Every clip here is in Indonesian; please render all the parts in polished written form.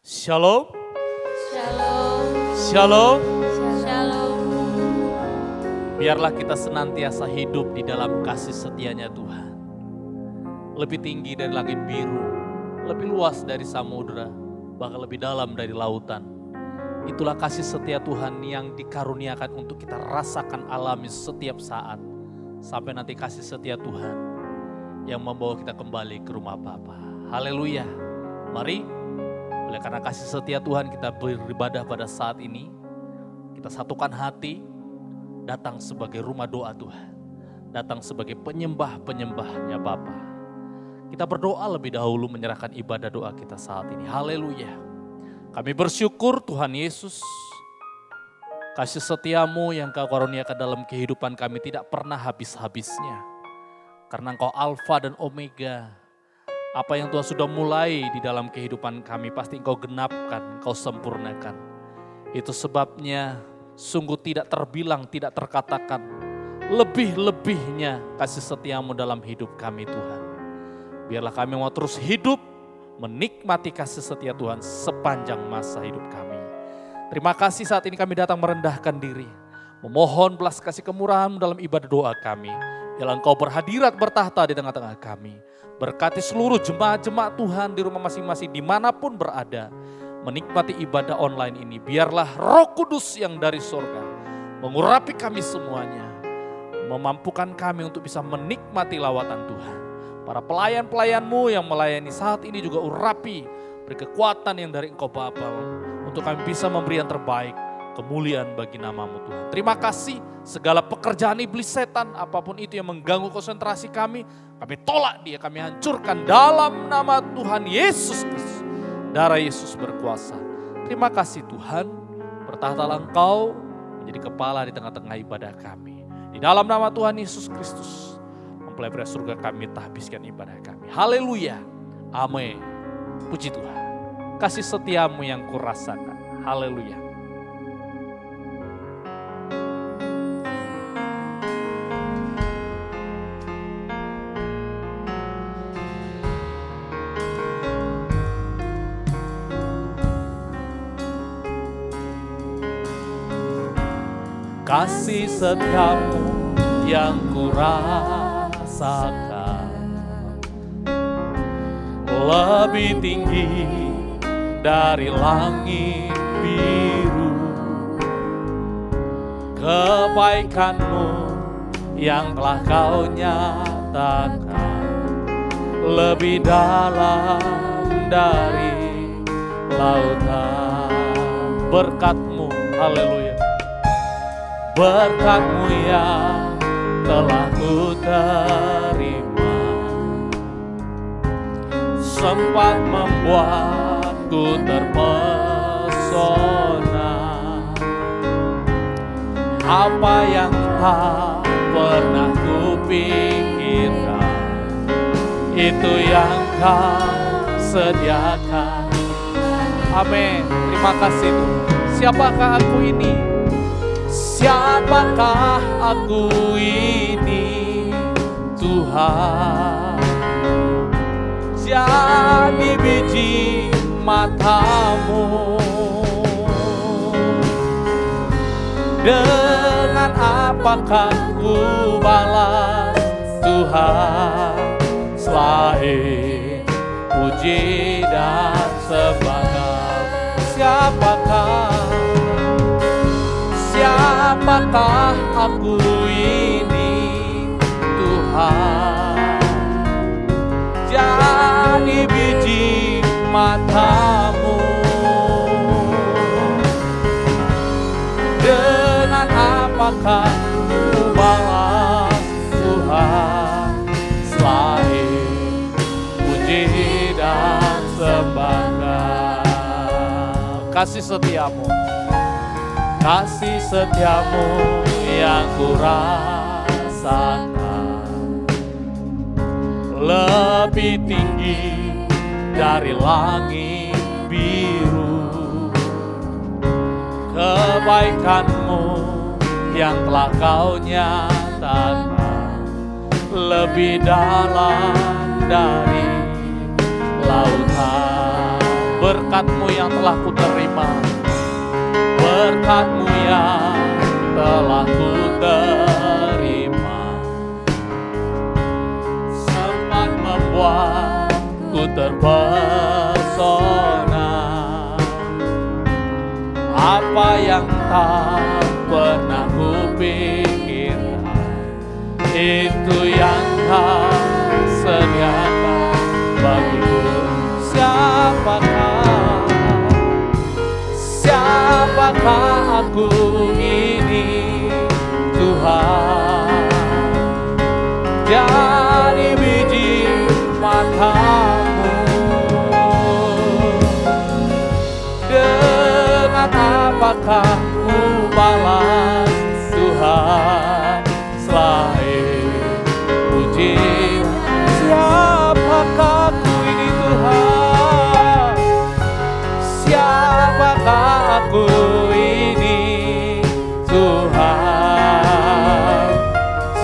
Shalom, Shalom, shalom. shalom. Biarlah kita senantiasa hidup di dalam kasih setianya Tuhan. Lebih tinggi dari langit biru, lebih luas dari samudera, bahkan lebih dalam dari lautan. Itulah kasih setia Tuhan yang dikaruniakan untuk kita rasakan alami setiap saat. Sampai nanti kasih setia Tuhan yang membawa kita kembali ke rumah Bapa. Haleluya. Mari, oleh karena kasih setia Tuhan kita beribadah pada saat ini. Kita satukan hati, datang sebagai rumah doa Tuhan. Datang sebagai penyembah-penyembahnya Bapa. Kita berdoa lebih dahulu menyerahkan ibadah doa kita saat ini. Haleluya. Kami bersyukur Tuhan Yesus, kasih setiamu yang Kau karuniakan dalam kehidupan kami tidak pernah habis-habisnya. Karena Engkau Alfa dan Omega. Apa yang Tuhan sudah mulai di dalam kehidupan kami pasti Engkau genapkan, Engkau sempurnakan. Itu sebabnya sungguh tidak terbilang, tidak terkatakan. Lebih-lebihnya kasih setiamu dalam hidup kami Tuhan. Biarlah kami mau terus hidup menikmati kasih setia Tuhan sepanjang masa hidup kami. Terima kasih saat ini kami datang merendahkan diri. Memohon belas kasih kemurahan dalam ibadah doa kami. Biarlah Engkau berhadirat bertahta di tengah-tengah kami. Berkati seluruh jemaat-jemaat Tuhan di rumah masing-masing dimanapun berada. Menikmati ibadah online ini. Biarlah Roh Kudus yang dari surga mengurapi kami semuanya. Memampukan kami untuk bisa menikmati lawatan Tuhan. Para pelayan-pelayan-Mu yang melayani saat ini juga urapi. Beri kekuatan yang dari Engkau Bapa. Untuk kami bisa memberi yang terbaik. Kemuliaan bagi nama-Mu Tuhan. Terima kasih segala pekerjaan iblis setan. Apapun itu yang mengganggu konsentrasi kami. Kami tolak dia, kami hancurkan dalam nama Tuhan Yesus Kristus. Darah Yesus berkuasa. Terima kasih Tuhan. Bertahtalah Engkau menjadi kepala di tengah-tengah ibadah kami. Di dalam nama Tuhan Yesus Kristus. Mempelai surga kami habiskan ibadah kami. Haleluya. Amin. Puji Tuhan. Kasih setiamu yang kurasakan. Haleluya. Kasih setiamu yang kurasakan lebih tinggi dari langit biru. Kebaikanmu yang telah Kau nyatakan lebih dalam dari lautan. Berkat-Mu, haleluya. Berkat-Mu yang telah ku terima sempat membuatku terpesona. Apa yang tak pernah ku pikirkan, itu yang Kau sediakan. Amin. Terima kasih Tuhan. Siapakah aku ini? Siapakah aku ini Tuhan? Jadi biji mata-Mu. Dengan apakah ku balas Tuhan selain puji dan sembah? Siapakah aku ini Tuhan? Jadi biji mata-Mu. Dengan apakah ku balas Tuhan selain puji dan sembah? Kasih setiamu, kasih setiamu yang kurasakan lebih tinggi dari langit biru. Kebaikan-Mu yang telah Kau nyatakan lebih dalam dari lautan. berkat-Mu yang telah kuterima, berkat-Mu yang telah kuterima, sempat membuatku terpesona. Apa yang tak pernah kupikirkan, itu yang Kau sediakan bagiku. Siapakah aku ini, Tuhan? Jadi biji mata-Mu. Dengan apakah ku balas, Tuhan, selain pujian? Siapakah aku ini, Tuhan? Siapakah aku ini, Tuhan?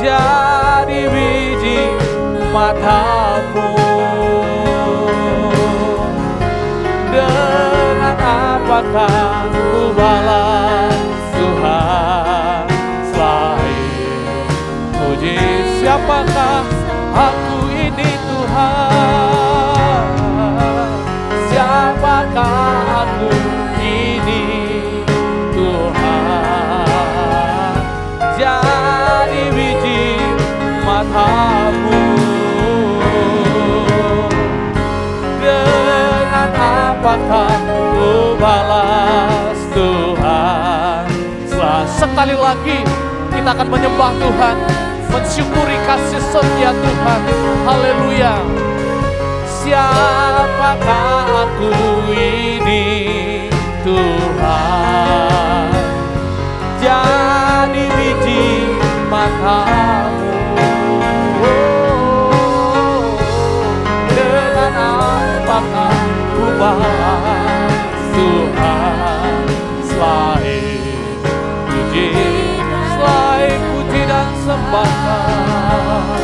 Jadi biji mata-Mu. Dengan apakah ku balas, Tuhan, selain puji? Siapakah aku ini, Tuhan? Siapakah aku ini, Tuhan? Jadi biji mata-Mu. Dengan apakah ku balas, Tuhan? Sekali lagi kita akan menyembah Tuhan, mensyukuri kasih setia Tuhan. Haleluya. Siapakah aku ini, Tuhan? Jadi biji mata-Mu. Dengan apakah ku balas, Tuhan, selain puji dan sembah,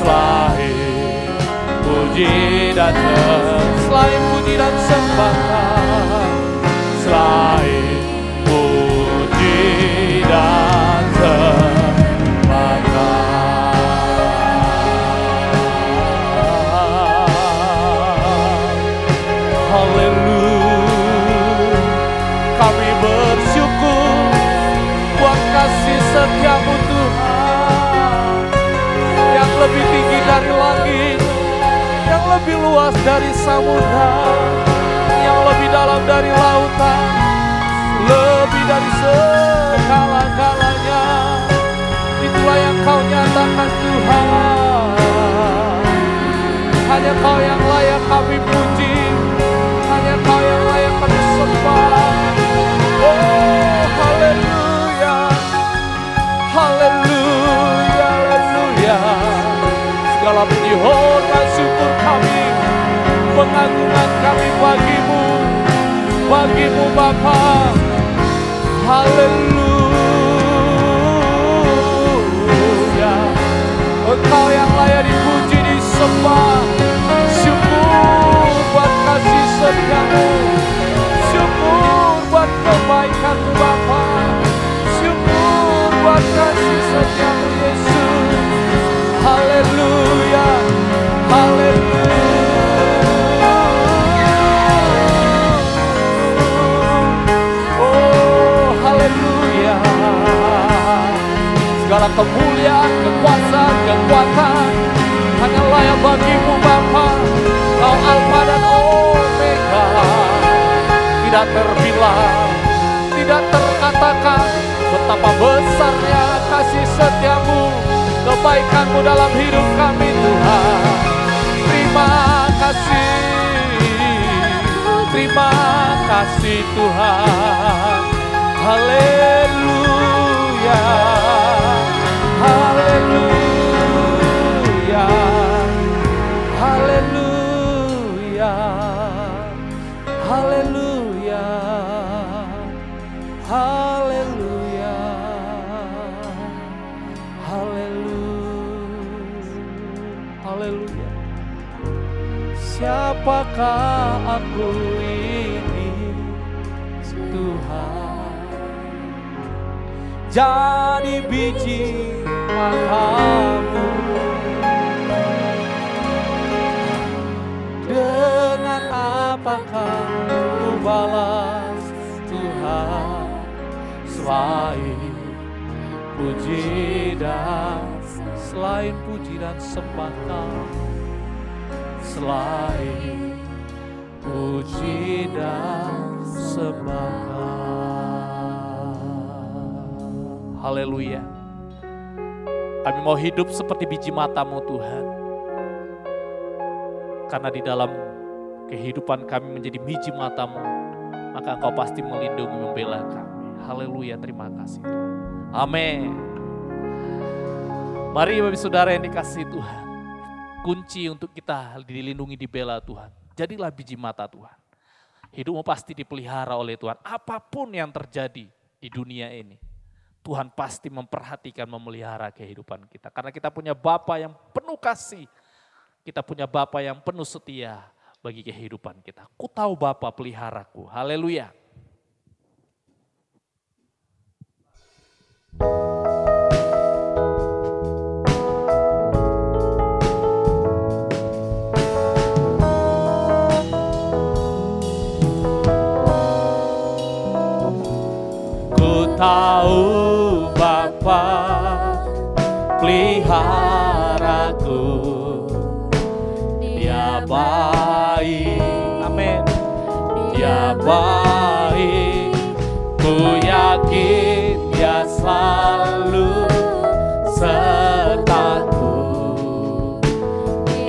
selain puji dan sembah, selain puji dan sembah. Haleluya. Kami bersyukur buat kasih setia-Mu, Tuhan, yang lebih tinggi dari langit, yang lebih luas dari samudra, yang lebih dalam dari lautan, lebih dari segala-galanya. Itulah yang Kau nyatakan, Tuhan. Hanya Kau yang layak kami puji, hanya Kau yang layak kami sembah. Oh, haleluya, haleluya, haleluya. Segala puji, hormat, syukur kami, pengagungan kami bagi-Mu, bagi-Mu Bapa. Haleluya. Engkau yang layak dipuji, disembah. Syukur buat kasih setia-Mu, syukur buat kebaikan-Mu Bapa, syukur buat kasih setia-Mu Yesus. Haleluya, haleluya. Oh, haleluya. Segala kemuliaan, kekuasaan, kekuatan hanya layak bagi-Mu Bapa. Kau Alfa dan Omega, tidak terbilang, tidak terkatakan betapa besarnya kasih setia-Mu, kebaikan-Mu dalam hidup kami, Tuhan. Terima kasih Tuhan. Haleluya, haleluya, haleluya, haleluya, haleluya, haleluya, haleluya. Siapakah aku ini Tuhan, jadi biji matamu. Dengan apakah ku balas Tuhan, selain puji dan sembah Kau, selain puji dan sembah Kau. Haleluya. Kami mau hidup seperti biji mata-Mu Tuhan, karena di dalam kehidupan kami menjadi biji mata-Mu, maka Engkau pasti melindungi, membela kami. Haleluya, terima kasih Tuhan. Amin. Mari Bapak Saudara yang dikasihi Tuhan, kunci untuk kita dilindungi, dibela Tuhan, jadilah biji mata Tuhan. Hidupmu pasti dipelihara oleh Tuhan. Apapun yang terjadi di dunia ini, Tuhan pasti memperhatikan, memelihara kehidupan kita. Karena kita punya Bapa yang penuh kasih, kita punya Bapa yang penuh setia bagi kehidupan kita. Ku tahu Bapa peliharaku. Haleluya. Ku tahu Bapa peliharaku, Dia baik, amin. Dia baik, ku yakin Dia selalu sertaku.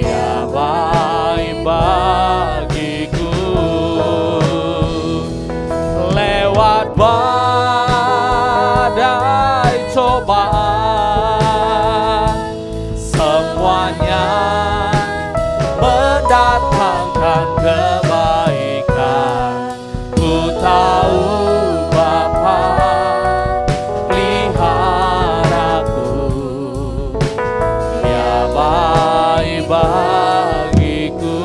Dia baik bagiku, lewat badai cobaan, semuanya mendatangkan kebaikan. Ku tahu Bapa peliharaku, Dia baik bagiku.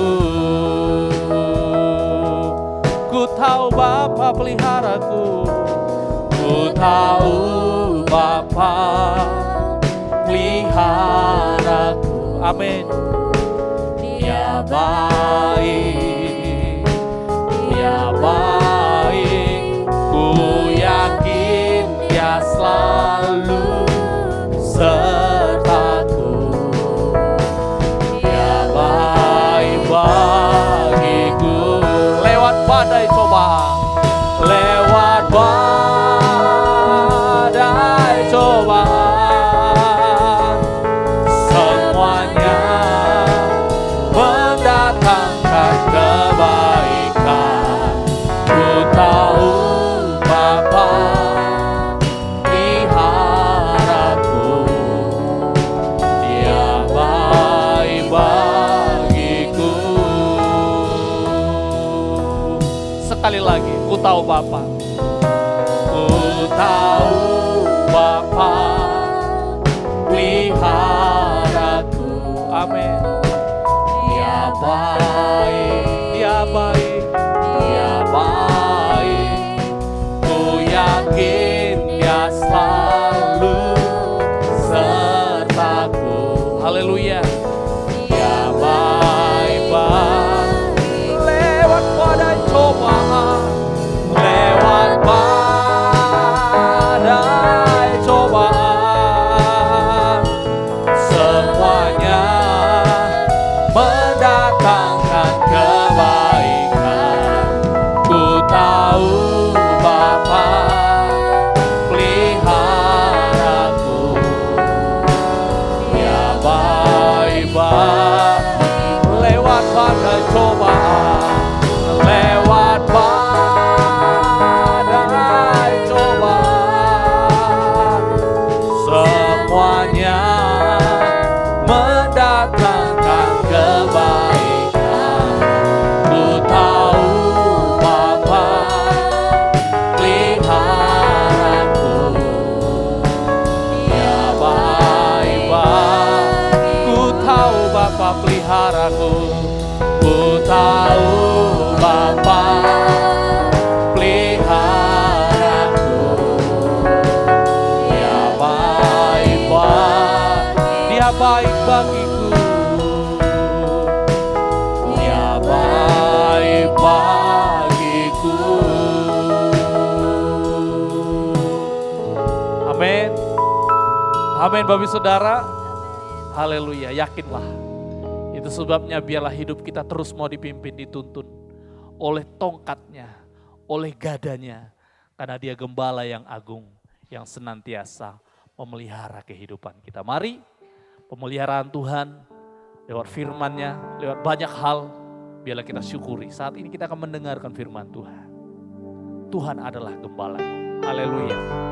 Ku tahu Bapa peliharaku, ku tahu Bapa peliharaku, amin. Dia baik, Dia baik, ku yakin Dia selalu sertaku. Dia baik bagiku, lewat badai cobaan, lewat badai cobaan, semuanya mendatangkan kebaikan. Ku tahu Bapa peliharaku, Dia baik bagiku. Sekali lagi, ku tahu Bapa, ku tahu Bapa peliharaku, amin. Dia baik, Dia baik, Dia baik, ku yakin Dia selalu sertaku. Haleluya. Dia baik baik, lewat badai cobaan, lewat badai cobaan, semuanya mendatangkan kebaikan. Ku tahu Bapa peliharaku, Dia baik baik, lewat badai cobaan, lewat badai cobaan, semuanya mendatangkan kebaikan. Ku tahu Bapa peliharaku, Dia baik baik, ku tahu Bapa peliharaku, ku Dia baik bagiku. Dia baik bagiku. Amin. Amin Bapak Saudara. Haleluya, yakinlah. Itu sebabnya biarlah hidup kita terus mau dipimpin, dituntun oleh tongkatnya, oleh gadanya. Karena dia gembala yang agung, yang senantiasa memelihara kehidupan kita. Mari pemeliharaan Tuhan lewat firman-Nya, lewat banyak hal, biarlah kita syukuri. Saat ini kita akan mendengarkan firman Tuhan. Tuhan adalah gembala. Haleluya.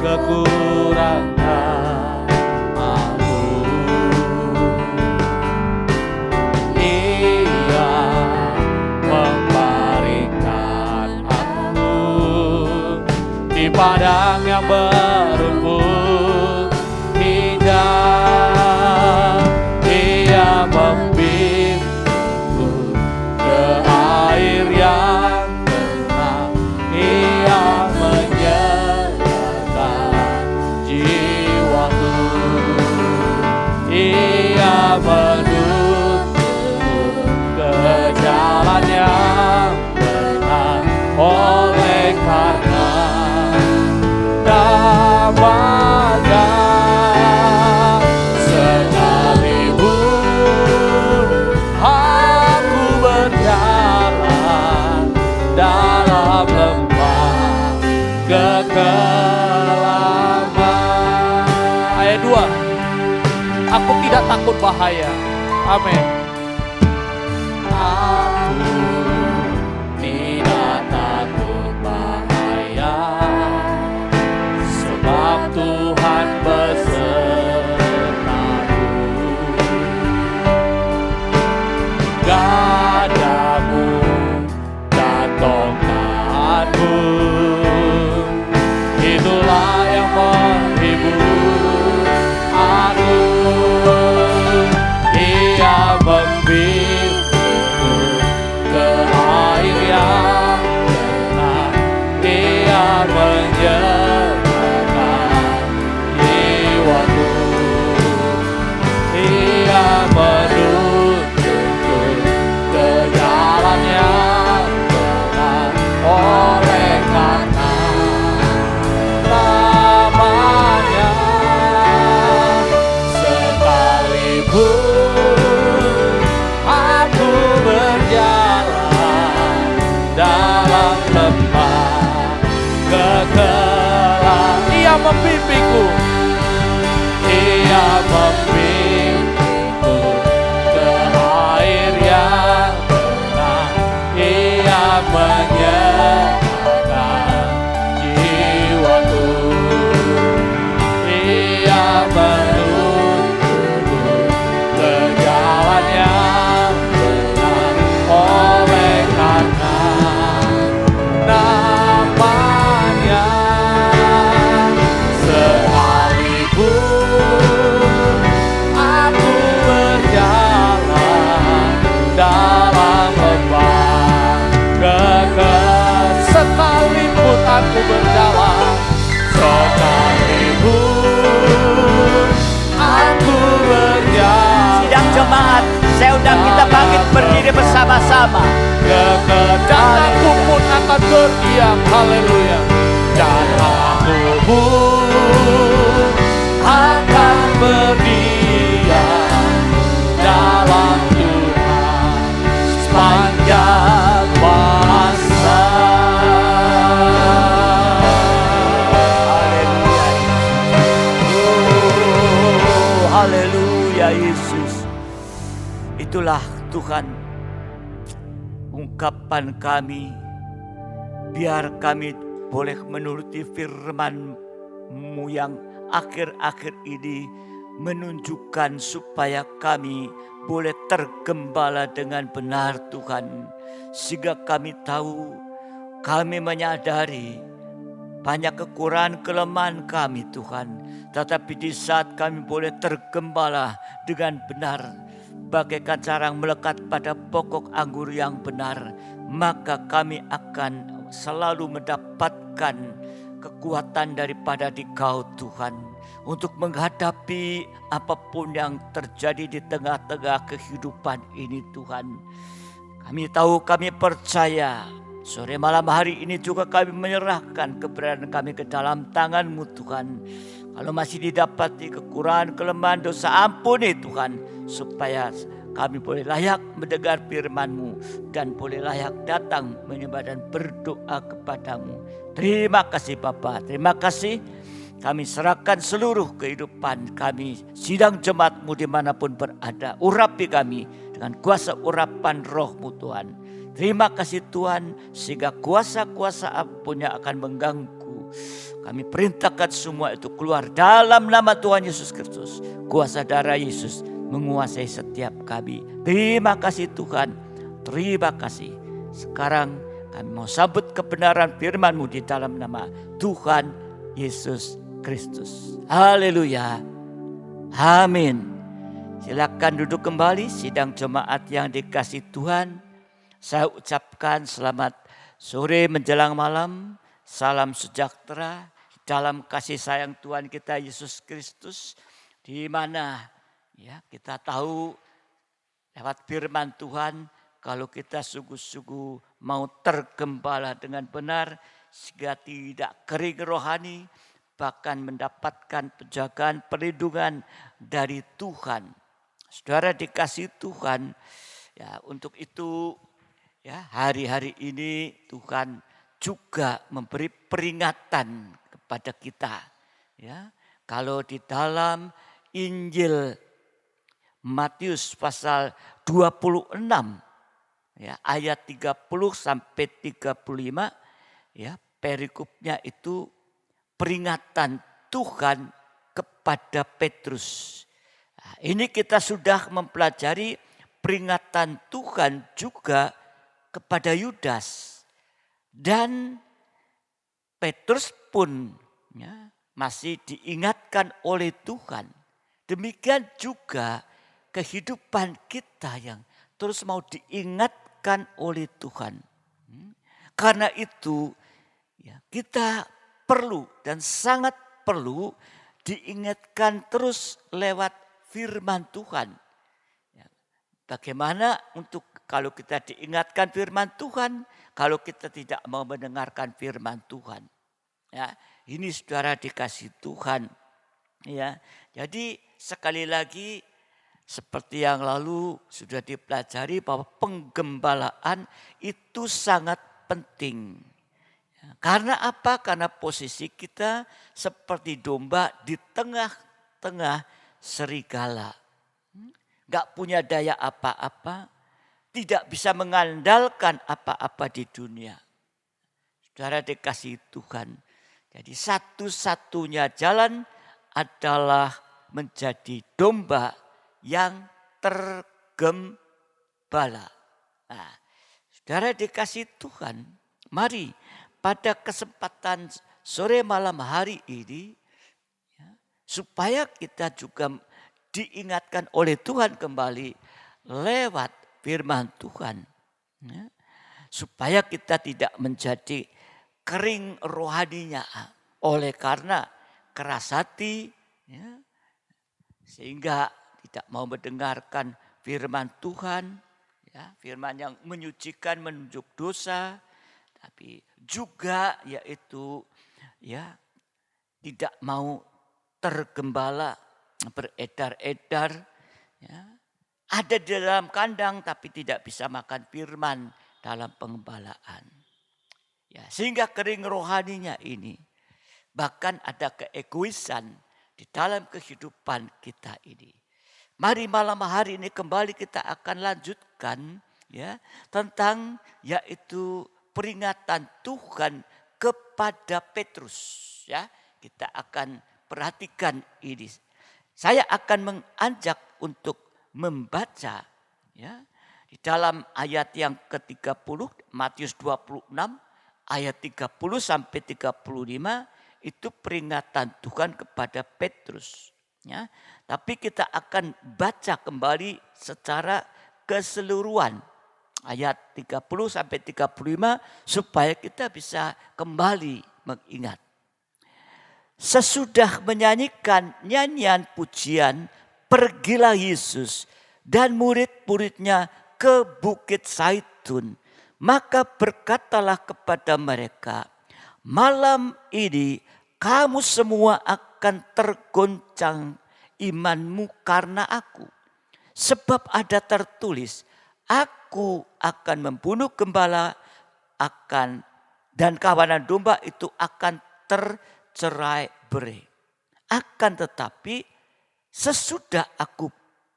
Kekurangan aku, Ia memberikan aku di padang yang berumput hijau. Ia membimbingku ke air yang tenang. Ia Ia menuntun ke jalan yang benar. Oleh karena namanya, sekalipun aku berjalan dalam lembah kekelaman. Ayat 2. Aku tidak takut bahaya. Amin. Aku tidak takut bahaya, sebab Tuhan besertaku. Gadamu dan tongkatmu, itulah yang menghibur aku. Ia membimbingku ke air yang tenang. Ia menyerahkan jiwaku. Ia menuntunku ke jalan yang benar. Oleh karena namanya, sekalipun aku berjalan dalam lembah kekelaman, Ia membimbingku. Ia membimbingku ke air yang tenang. Ia menyerahkan jiwaku. Ia menuntunku ke jalan yang benar. Oleh karena namanya, sekalipun aku berjalan dalam lembah sekalipun aku berjalan, sekalipun aku berjalan. Sidang jemaat, saya undang kita bangkit berdiri bersama-sama. Dan aku pun akan berdiam. Haleluya. Dan aku pun akan berdiam dalam Tuhan sepanjang masa. Haleluya Yesus. Itulah Tuhan ungkapan kami, biar kami boleh menuruti firman-Mu yang akhir-akhir ini menunjukkan supaya kami boleh tergembala dengan benar Tuhan. sehingga kami tahu, kami menyadari banyak kekurangan kelemahan kami Tuhan. Tetapi di saat kami boleh tergembala dengan benar, bagaikan carang melekat pada pokok anggur yang benar, maka kami akan selalu mendapatkan kekuatan daripada Dikau Tuhan, untuk menghadapi apapun yang terjadi di tengah-tengah kehidupan ini Tuhan. Kami tahu, kami percaya, sore malam hari ini juga kami menyerahkan keberadaan kami ke dalam tangan-Mu Tuhan. Kalau masih didapati kekurangan, kelemahan, dosa, ampuni Tuhan, supaya kami boleh layak mendengar firman-Mu dan boleh layak datang menyembah dan berdoa kepadamu. Terima kasih Bapa, terima kasih. Kami serahkan seluruh kehidupan kami, sidang jemaat-Mu dimanapun berada. Urapi kami dengan kuasa urapan Roh-Mu Tuhan. Terima kasih Tuhan, sehingga kuasa-kuasa apapun yang akan mengganggu, kami perintahkan semua itu keluar dalam nama Tuhan Yesus Kristus. Kuasa darah Yesus menguasai setiap kami. Terima kasih Tuhan, terima kasih. Sekarang kami mau sambut kebenaran firman-Mu di dalam nama Tuhan Yesus Kristus. Haleluya. Amin. Silakan duduk kembali, sidang jemaat yang dikasihi Tuhan. Saya ucapkan selamat sore menjelang malam. Salam sejahtera dalam kasih sayang Tuhan kita Yesus Kristus, di mana ya kita tahu lewat firman Tuhan, kalau kita sungguh-sungguh mau tergembala dengan benar, sehingga tidak kering rohani, bahkan mendapatkan penjagaan perlindungan dari Tuhan. Saudara dikasih Tuhan, ya untuk itu ya hari-hari ini Tuhan juga memberi peringatan kepada kita. Ya, kalau di dalam Injil Matius pasal 26 ya, ayat 30 sampai 35 ya, perikopnya itu peringatan Tuhan kepada Petrus. Nah, ini kita sudah mempelajari peringatan Tuhan juga kepada Yudas. Dan Petrus pun ya, masih diingatkan oleh Tuhan. Demikian juga kehidupan kita yang terus mau diingatkan oleh Tuhan. Karena itu ya, kita perlu dan sangat perlu diingatkan terus lewat firman Tuhan. Ya, bagaimana untuk kalau kita diingatkan firman Tuhan, kalau kita tidak mau mendengarkan firman Tuhan. Ya, ini saudara dikasih Tuhan. Ya, jadi sekali lagi seperti yang lalu sudah dipelajari bahwa penggembalaan itu sangat penting. Ya, karena apa? Karena posisi kita seperti domba di tengah-tengah serigala. Gak punya daya apa-apa. Tidak bisa mengandalkan apa-apa di dunia. Saudara dikasih Tuhan. Jadi satu-satunya jalan adalah menjadi domba yang tergembala. Nah, saudara dikasih Tuhan. Mari pada kesempatan sore malam hari ini, ya, supaya kita juga diingatkan oleh Tuhan kembali lewat firman Tuhan. Ya, supaya kita tidak menjadi kering rohaninya oleh karena keras hati. Ya, sehingga tidak mau mendengarkan firman Tuhan. Ya, firman yang menyucikan, menunjuk dosa. Tapi juga yaitu ya tidak mau tergembala, beredar-edar. Ya, ada di dalam kandang tapi tidak bisa makan firman dalam pengembalaan. Ya, sehingga kering rohaninya ini. Bahkan ada keegoisan di dalam kehidupan kita ini. Mari malam hari ini kembali kita akan lanjutkan ya tentang yaitu peringatan Tuhan kepada Petrus. Ya, kita akan perhatikan ini. Saya akan mengajak untuk membaca ya Di dalam ayat yang ke-30, Matius 26, ayat 30 sampai 35, itu peringatan Tuhan kepada Petrus. Ya. Tapi kita akan baca kembali secara keseluruhan. Ayat 30 sampai 35 supaya kita bisa kembali mengingat. Sesudah menyanyikan nyanyian pujian, pergilah Yesus dan murid-muridnya ke Bukit Zaitun. Maka berkatalah kepada mereka, malam ini kamu semua akan tergoncang imanmu karena aku. Sebab ada tertulis, aku akan membunuh gembala dan kawanan domba itu akan tercerai-berai. Akan tetapi sesudah aku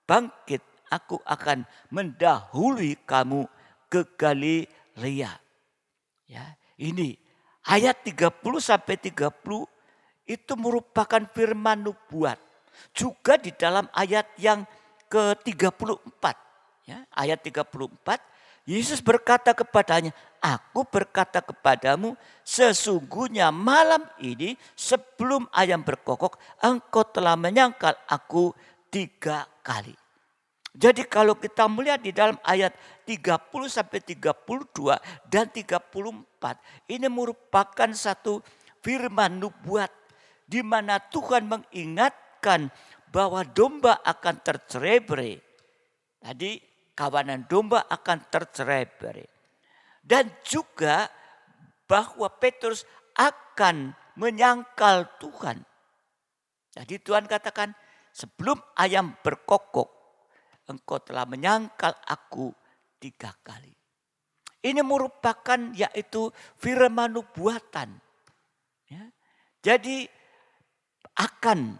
bangkit, aku akan mendahului kamu ke Galilea. Ya, ini ayat 30 sampai 30 itu merupakan firman nubuat. Juga di dalam ayat yang ke-34. Ya, ayat 34, Yesus berkata kepadanya, aku berkata kepadamu, sesungguhnya malam ini sebelum ayam berkokok, engkau telah menyangkal aku 3 kali. Jadi kalau kita melihat di dalam ayat 30 sampai 32 dan 34, ini merupakan satu firman nubuat di mana Tuhan mengingatkan bahwa domba akan tercerai-berai. Tadi kawanan domba akan tercerai-berai. Dan juga bahwa Petrus akan menyangkal Tuhan. Jadi Tuhan katakan, sebelum ayam berkokok, engkau telah menyangkal aku 3 kali. Ini merupakan yaitu firman nubuatan. Ya. Jadi akan,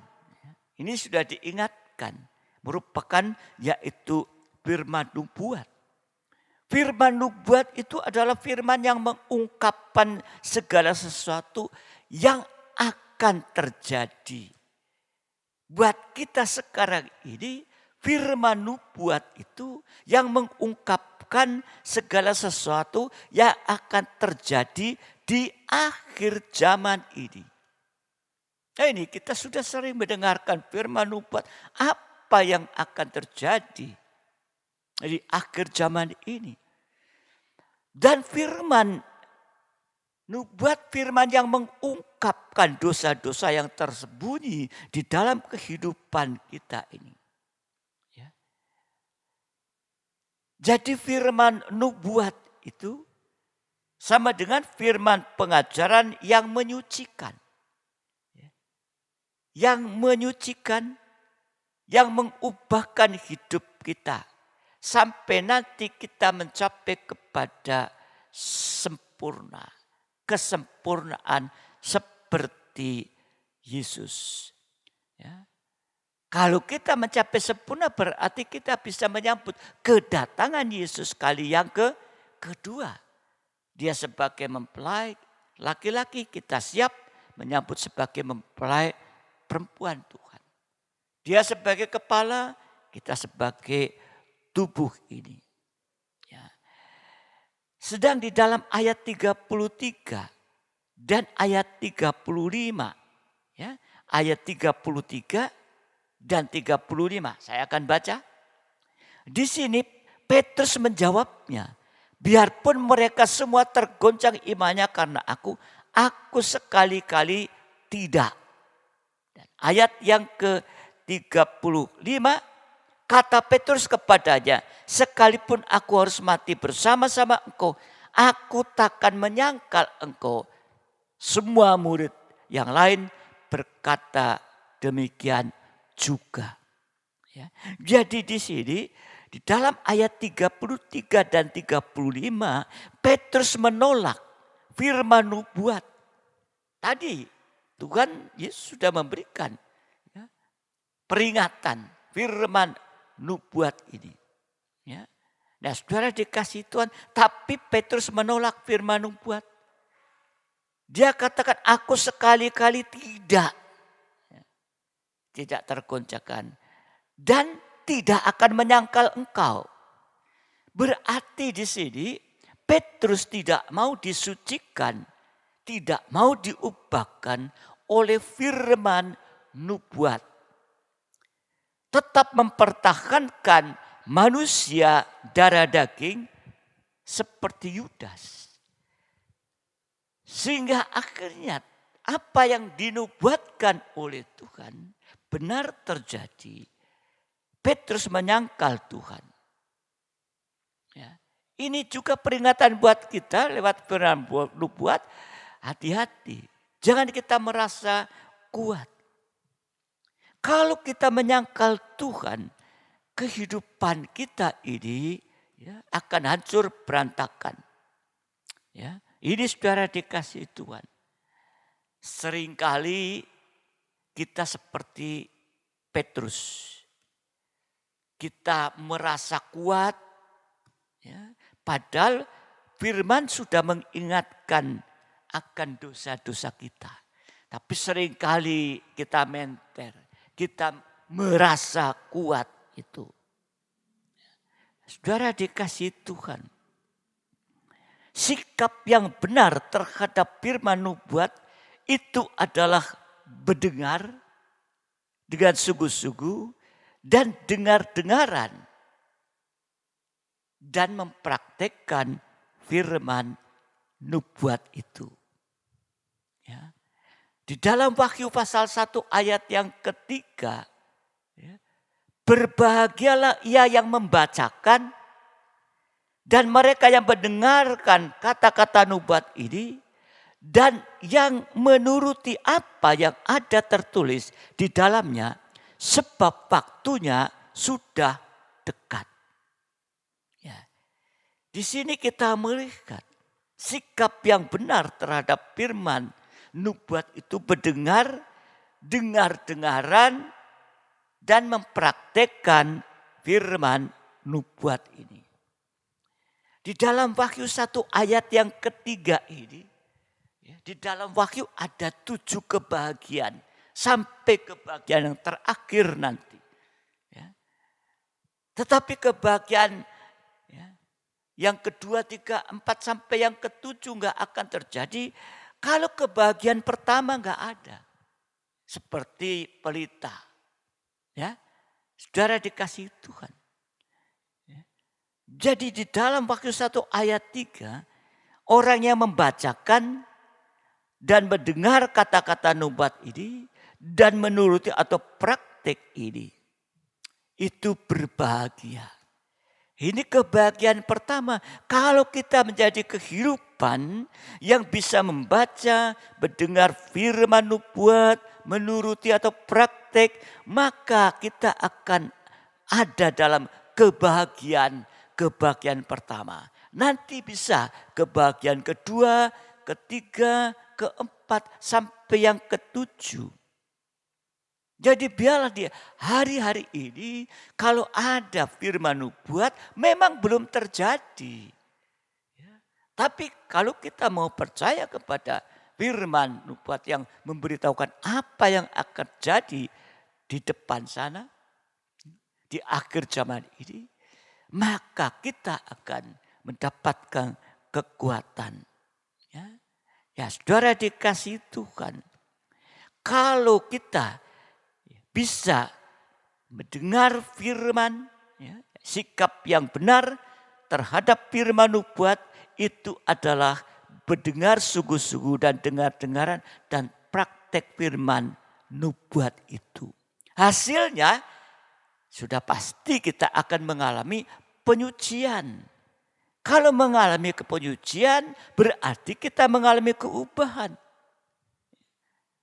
ini sudah diingatkan, merupakan yaitu firman nubuat. Firman nubuat itu adalah firman yang mengungkapkan segala sesuatu yang akan terjadi. Buat kita sekarang ini, firman nubuat itu yang mengungkapkan segala sesuatu yang akan terjadi di akhir zaman ini. Nah, ini kita sudah sering mendengarkan firman nubuat apa yang akan terjadi di akhir zaman ini. Dan firman nubuat, firman yang mengungkapkan dosa-dosa yang tersembunyi di dalam kehidupan kita ini. Ya. Jadi firman nubuat itu sama dengan firman pengajaran yang menyucikan. Ya. Yang menyucikan, yang mengubahkan hidup kita. Sampai nanti kita mencapai kepada sempurna. Kesempurnaan seperti Yesus. Ya. Kalau kita mencapai sempurna berarti kita bisa menyambut kedatangan Yesus kali yang kedua. Dia sebagai mempelai laki-laki, kita siap menyambut sebagai mempelai perempuan Tuhan. Dia sebagai kepala, kita sebagai tubuh ini. Ya. Sedang di dalam ayat 33 dan ayat 35. Ya, ayat 33 dan 35. Saya akan baca. Di sini Petrus menjawabnya. Biarpun mereka semua tergoncang imannya karena aku sekali-kali tidak. Dan ayat yang ke-35. Kata Petrus kepadanya, sekalipun aku harus mati bersama-sama engkau, aku takkan menyangkal engkau. Semua murid yang lain berkata demikian juga. Ya. Jadi di sini, di dalam ayat 33 dan 35, Petrus menolak firman nubuat. Tadi Tuhan Yesus sudah memberikan ya, peringatan firman nubuat ini. Ya. Nah, saudara dikasih Tuhan, tapi Petrus menolak firman nubuat. Dia katakan, aku sekali-kali tidak. Ya. Tidak tergoncangkan. Dan tidak akan menyangkal engkau. Berarti di sini Petrus tidak mau disucikan, tidak mau diubahkan oleh firman nubuat. Tetap mempertahankan manusia darah daging seperti Yudas. Sehingga akhirnya apa yang dinubuatkan oleh Tuhan benar terjadi. Petrus menyangkal Tuhan. Ya. Ini juga peringatan buat kita lewat firman nubuat. Hati-hati. Jangan kita merasa kuat. Kalau kita menyangkal Tuhan, kehidupan kita ini ya, akan hancur berantakan. Ya, ini saudara dikasih Tuhan. Seringkali kita seperti Petrus. Kita merasa kuat. Ya, padahal firman sudah mengingatkan akan dosa-dosa kita. Tapi seringkali kita menter. Kita merasa kuat itu. Saudara dikasih Tuhan. Sikap yang benar terhadap firman nubuat itu adalah mendengar dengan sungguh-sungguh dan dengar-dengaran. Dan mempraktekkan firman nubuat itu. Ya. Di dalam Wahyu pasal 1 ayat yang ketiga. Ya, berbahagialah ia yang membacakan dan mereka yang mendengarkan kata-kata nubuat ini. Dan yang menuruti apa yang ada tertulis di dalamnya. Sebab waktunya sudah dekat. Ya. Di sini kita melihat sikap yang benar terhadap firman nubuat itu mendengar, dengar-dengaran, dan mempraktekkan firman nubuat ini. Di dalam Wahyu 1 ayat yang ketiga ini, di dalam Wahyu ada 7 kebahagiaan. Sampai kebahagiaan yang terakhir nanti. Ya. Tetapi kebahagiaan yang kedua, 3, 4 sampai yang ke-7 enggak akan terjadi. Kalau kebahagiaan pertama enggak ada. Seperti pelita. Ya, saudara dikasih Tuhan. Ya. Jadi di dalam Wahyu 1 ayat 3. Orang yang membacakan dan mendengar kata-kata nubuat ini. Dan menuruti atau praktek ini. Itu berbahagia. Ini kebahagiaan pertama. Kalau kita menjadi kehidupan yang bisa membaca, mendengar firman nubuat, menuruti atau praktek, maka kita akan ada dalam kebahagiaan pertama. Nanti bisa kebahagiaan kedua, ketiga, keempat, sampai yang ke-7. Jadi biarlah dia hari-hari ini kalau ada firman nubuat memang belum terjadi. Ya. Tapi kalau kita mau percaya kepada firman nubuat yang memberitahukan apa yang akan jadi di depan sana, di akhir zaman ini, maka kita akan mendapatkan kekuatan. Ya, ya saudara dikasih Tuhan. Kalau kita bisa mendengar firman, ya, sikap yang benar terhadap firman nubuat itu adalah mendengar sungguh-sungguh dan dengar-dengaran dan praktek firman nubuat itu. Hasilnya sudah pasti kita akan mengalami penyucian. Kalau mengalami penyucian berarti kita mengalami keubahan.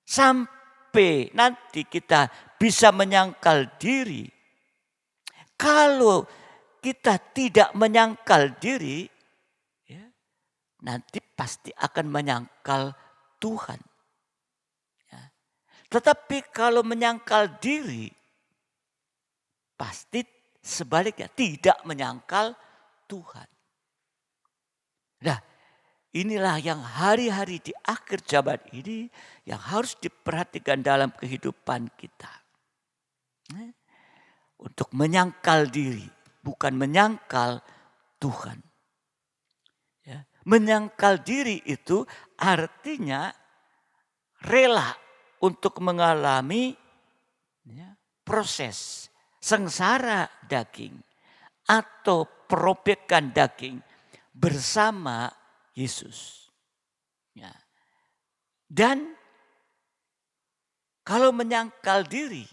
Sampai nanti kita bisa menyangkal diri. Kalau kita tidak menyangkal diri, ya, nanti pasti akan menyangkal Tuhan. Ya. Tetapi kalau menyangkal diri, pasti sebaliknya tidak menyangkal Tuhan. Nah, inilah yang hari-hari di akhir zaman ini yang harus diperhatikan dalam kehidupan kita. Untuk menyangkal diri, bukan menyangkal Tuhan. Ya, menyangkal diri itu artinya rela untuk mengalami proses sengsara daging atau perobekan daging bersama Yesus. Ya. Dan kalau menyangkal diri,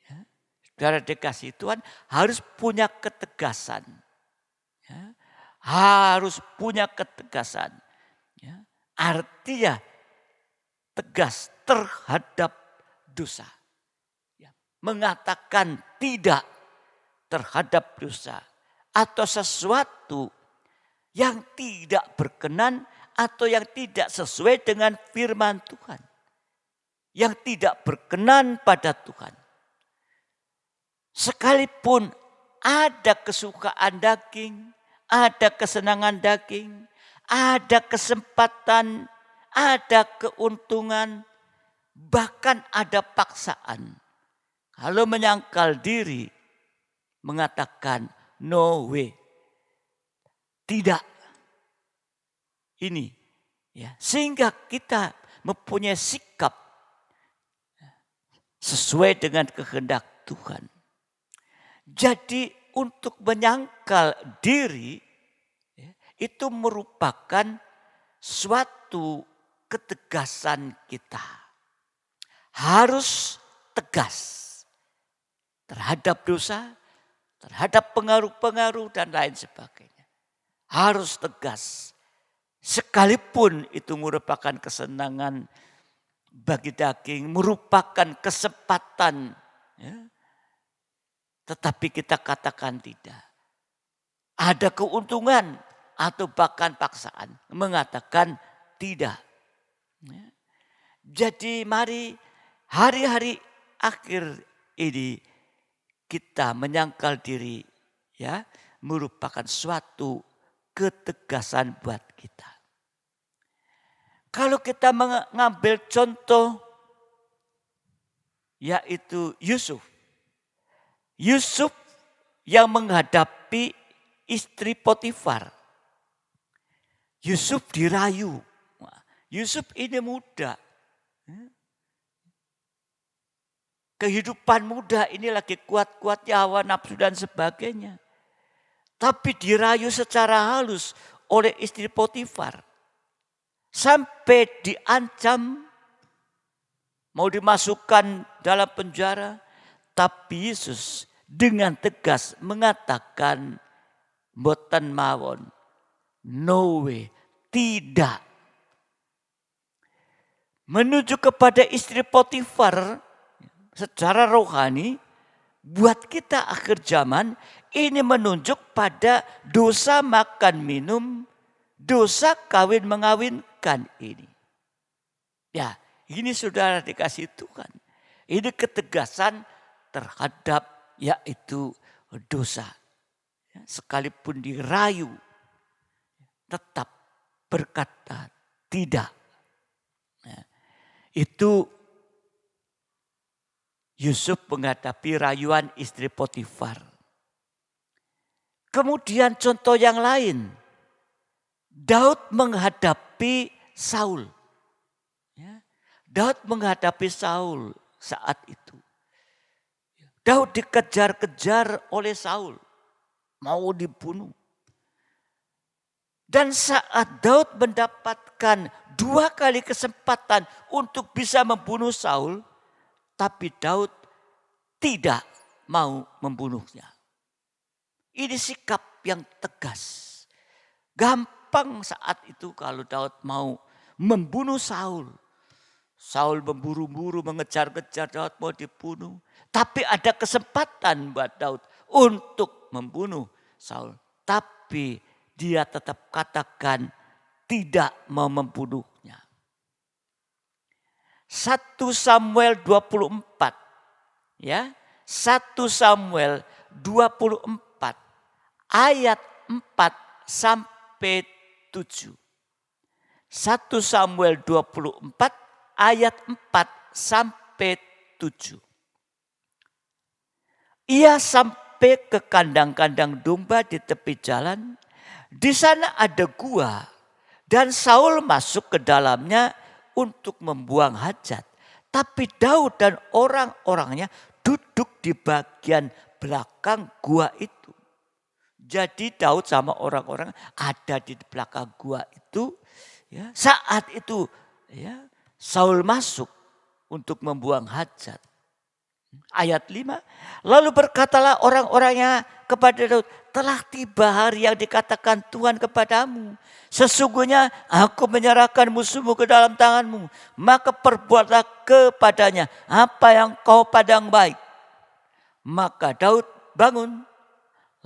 ya, saudara dikasih Tuhan harus punya ketegasan. Ya, harus punya ketegasan. Ya, artinya tegas terhadap dosa. Ya, mengatakan tidak terhadap dosa atau sesuatu yang tidak berkenan atau yang tidak sesuai dengan firman Tuhan. Yang tidak berkenan pada Tuhan. Sekalipun ada kesukaan daging, ada kesenangan daging, ada kesempatan, ada keuntungan, bahkan ada paksaan. Kalau menyangkal diri, mengatakan no way. Tidak. Ini. Ya, sehingga kita mempunyai sikap sesuai dengan kehendak Tuhan. Jadi untuk menyangkal diri itu merupakan suatu ketegasan kita. Harus tegas terhadap dosa, terhadap pengaruh-pengaruh dan lain sebagainya. Harus tegas. Sekalipun itu merupakan kesenangan bagi daging, merupakan kesempatan. Ya. Tetapi kita katakan tidak. Ada keuntungan atau bahkan paksaan. Mengatakan tidak. Ya. Jadi mari hari-hari akhir ini kita menyangkal diri. Ya, merupakan suatu ketegasan buat kita. Kalau kita mengambil contoh yaitu Yusuf. Yusuf yang menghadapi istri Potifar. Yusuf dirayu. Yusuf ini muda. Kehidupan muda ini lagi kuat-kuatnya hawa nafsu dan sebagainya. Tapi dirayu secara halus oleh istri Potifar. Sampai diancam mau dimasukkan dalam penjara. Tapi Yesus dengan tegas mengatakan mboten mawon. No way. Tidak. Menuju kepada istri Potifar secara rohani buat kita akhir zaman ini menunjuk pada dosa makan minum, dosa kawin mengawinkan ini. Ya, ini saudara dikasih Tuhan. Ini ketegasan terhadap yaitu dosa. Sekalipun dirayu tetap berkata tidak. Itu Yusuf menghadapi rayuan istri Potifar. Kemudian contoh yang lain. Daud menghadapi Saul. Daud menghadapi Saul saat itu. Daud dikejar-kejar oleh Saul. Mau dibunuh. Dan saat Daud mendapatkan 2 kali kesempatan untuk bisa membunuh Saul. Tapi Daud tidak mau membunuhnya. Ini sikap yang tegas. Gampang saat itu kalau Daud mau membunuh Saul. Saul memburu-buru, mengejar-kejar, Daud mau dibunuh. Tapi ada kesempatan buat Daud untuk membunuh Saul. Tapi dia tetap katakan tidak mau membunuhnya. 1 Samuel 24. Ya, 1 Samuel 24 ayat 4 sampai 7. 1 Samuel 24 ayat 4 sampai 7. Ia sampai ke kandang-kandang domba di tepi jalan. Di sana ada gua dan Saul masuk ke dalamnya untuk membuang hajat. Tapi Daud dan orang-orangnya duduk di bagian belakang gua itu. Jadi Daud sama orang-orang ada di belakang gua itu. Ya, saat itu ya, Saul masuk untuk membuang hajat. Ayat 5. Lalu berkatalah orang-orangnya kepada Daud, telah tiba hari yang dikatakan Tuhan kepadamu. Sesungguhnya aku menyerahkan musuhmu ke dalam tanganmu. Maka perbuatlah kepadanya apa yang kau pandang baik. Maka Daud bangun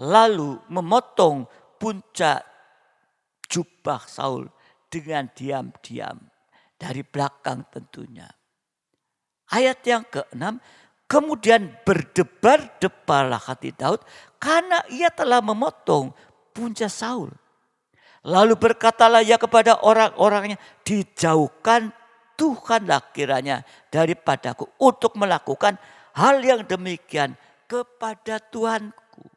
lalu memotong puncak jubah Saul dengan diam-diam dari belakang tentunya. Ayat yang ke-6, kemudian berdebar-debarlah hati Daud karena ia telah memotong puncak Saul. Lalu berkatalah ia kepada orang-orangnya, dijauhkan Tuhanlah kiranya daripadaku untuk melakukan hal yang demikian kepada Tuhanku.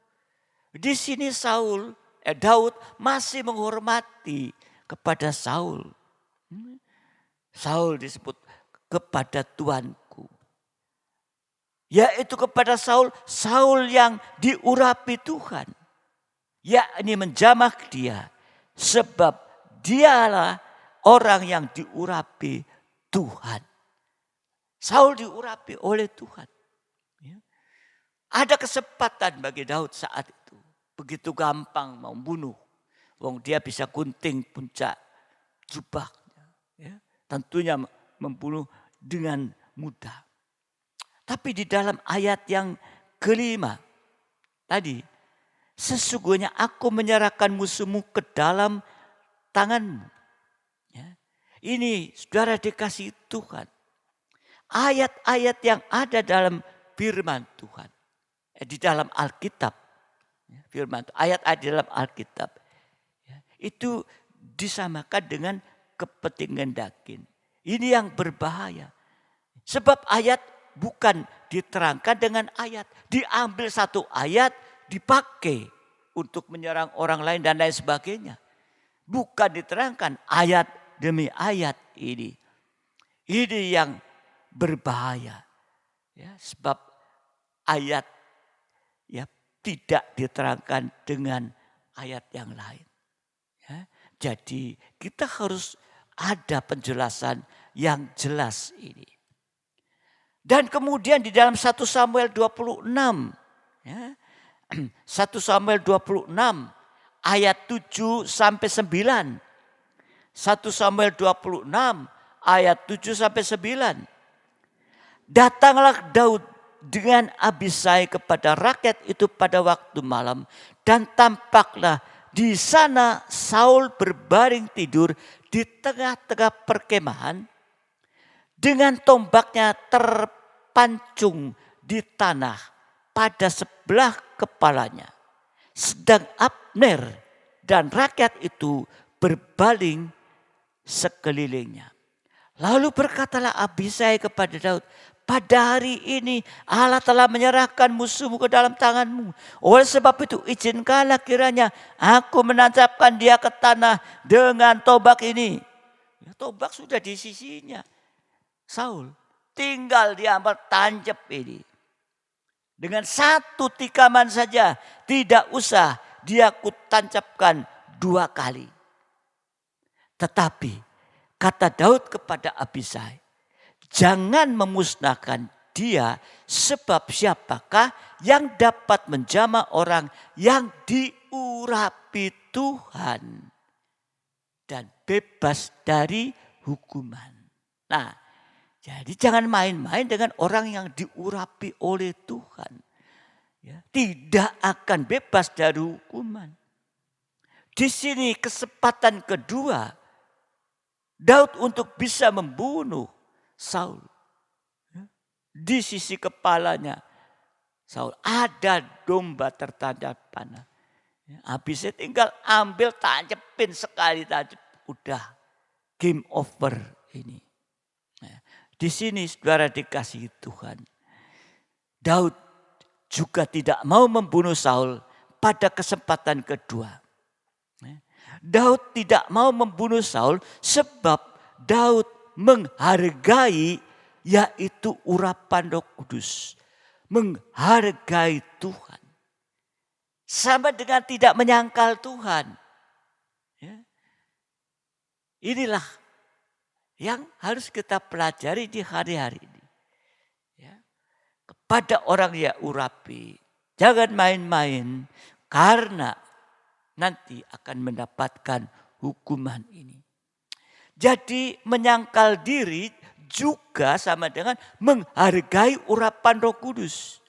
Di sini Daud masih menghormati kepada Saul. Saul disebut kepada Tuanku. Yaitu kepada Saul yang diurapi Tuhan. Yakni menjamah dia. Sebab dialah orang yang diurapi Tuhan. Saul diurapi oleh Tuhan. Ya. Ada kesempatan bagi Daud saat itu. Begitu gampang membunuh. Wong dia bisa gunting puncak jubahnya. Ya. Tentunya membunuh dengan mudah. Tapi di dalam ayat yang kelima tadi, sesungguhnya aku menyerahkan musuhmu ke dalam tanganmu. Ya. Ini saudara dikasih Tuhan. Ayat-ayat yang ada dalam firman Tuhan. Di dalam Alkitab. Ya, firman ayat-ayat dalam Alkitab. Ya, itu disamakan dengan kepentingan daging. Ini yang berbahaya. Sebab ayat bukan diterangkan dengan ayat. Diambil satu ayat, dipakai untuk menyerang orang lain dan lain sebagainya. Bukan diterangkan ayat demi ayat ini. Ini yang berbahaya. Ya, sebab ayat ya tidak diterangkan dengan ayat yang lain. Ya, jadi kita harus ada penjelasan yang jelas ini. Dan kemudian di dalam 1 Samuel 26. Ya, 1 Samuel 26 ayat 7 sampai 9. 1 Samuel 26 ayat 7 sampai 9. Datanglah Daud dengan Abisai kepada rakyat itu pada waktu malam. Dan tampaklah di sana Saul berbaring tidur di tengah-tengah perkemahan. Dengan tombaknya terpancung di tanah pada sebelah kepalanya. Sedang Abner dan rakyat itu berbaling sekelilingnya. Lalu berkatalah Abisai kepada Daud, pada hari ini Allah telah menyerahkan musuhmu ke dalam tanganmu. Oleh sebab itu izinkanlah kiranya aku menancapkan dia ke tanah dengan tombak ini. Ya, tombak sudah di sisinya. Saul tinggal diambil tancap ini. Dengan satu tikaman saja, tidak usah dia kutancapkan 2 kali. Tetapi kata Daud kepada Abisai, jangan memusnahkan dia, sebab siapakah yang dapat menjamah orang yang diurapi Tuhan dan bebas dari hukuman. Nah, jadi jangan main-main dengan orang yang diurapi oleh Tuhan. Ya, tidak akan bebas dari hukuman. Di sini kesempatan kedua Daud untuk bisa membunuh Saul. Ya, di sisi kepalanya Saul ada domba tertandap panah. Ya, habisnya tinggal ambil tancepin sekali tancap. Udah game over ini. Ya. Di sini saudara dikasihi Tuhan. Daud juga tidak mau membunuh Saul pada kesempatan kedua. Daud tidak mau membunuh Saul sebab Daud menghargai yaitu urapan Roh Kudus. Menghargai Tuhan. Sama dengan tidak menyangkal Tuhan. Ya. Inilah yang harus kita pelajari di hari-hari ini. Ya. Kepada orang yang urapi. Jangan main-main karena nanti akan mendapatkan hukuman ini. Jadi menyangkal diri juga sama dengan menghargai urapan Roh Kudus.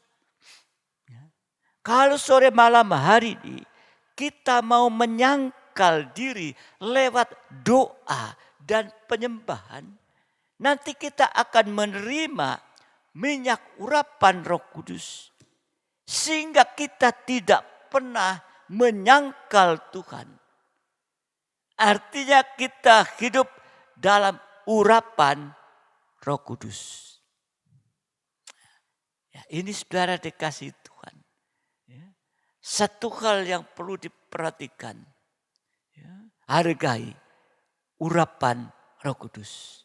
Kalau sore malam hari ini kita mau menyangkal diri lewat doa dan penyembahan, nanti kita akan menerima minyak urapan Roh Kudus. Sehingga kita tidak pernah menyangkal Tuhan. Artinya kita hidup dalam urapan Roh Kudus. Ya, ini saudara dikasih Tuhan. Ya, satu hal yang perlu diperhatikan. Ya, hargai urapan Roh Kudus.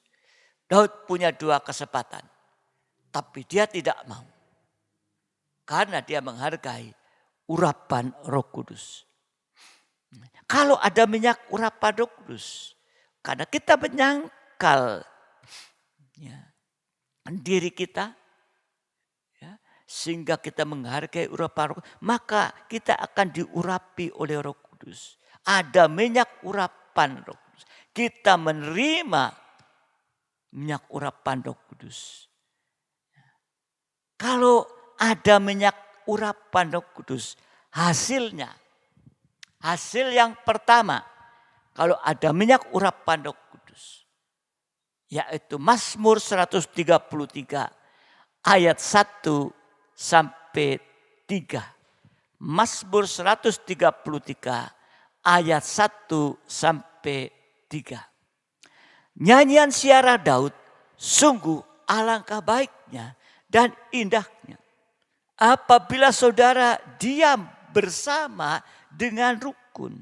Daud punya 2 kesempatan. Tapi dia tidak mau. Karena dia menghargai urapan Roh Kudus. Kalau ada minyak urapan Roh Kudus, karena kita menyangkal ya, diri kita, ya, sehingga kita menghargai urapan Roh Kudus, maka kita akan diurapi oleh Roh Kudus. Ada minyak urapan Roh Kudus. Kita menerima minyak urapan Roh Kudus. Kalau ada minyak urapan Roh Kudus, hasil yang pertama, kalau ada minyak urapan Roh Kudus, yaitu Mazmur 133 ayat 1 sampai 3. Mazmur 133 ayat 1 sampai 3. Nyanyian siara Daud sungguh alangkah baiknya dan indahnya apabila saudara diam bersama dengan rukun.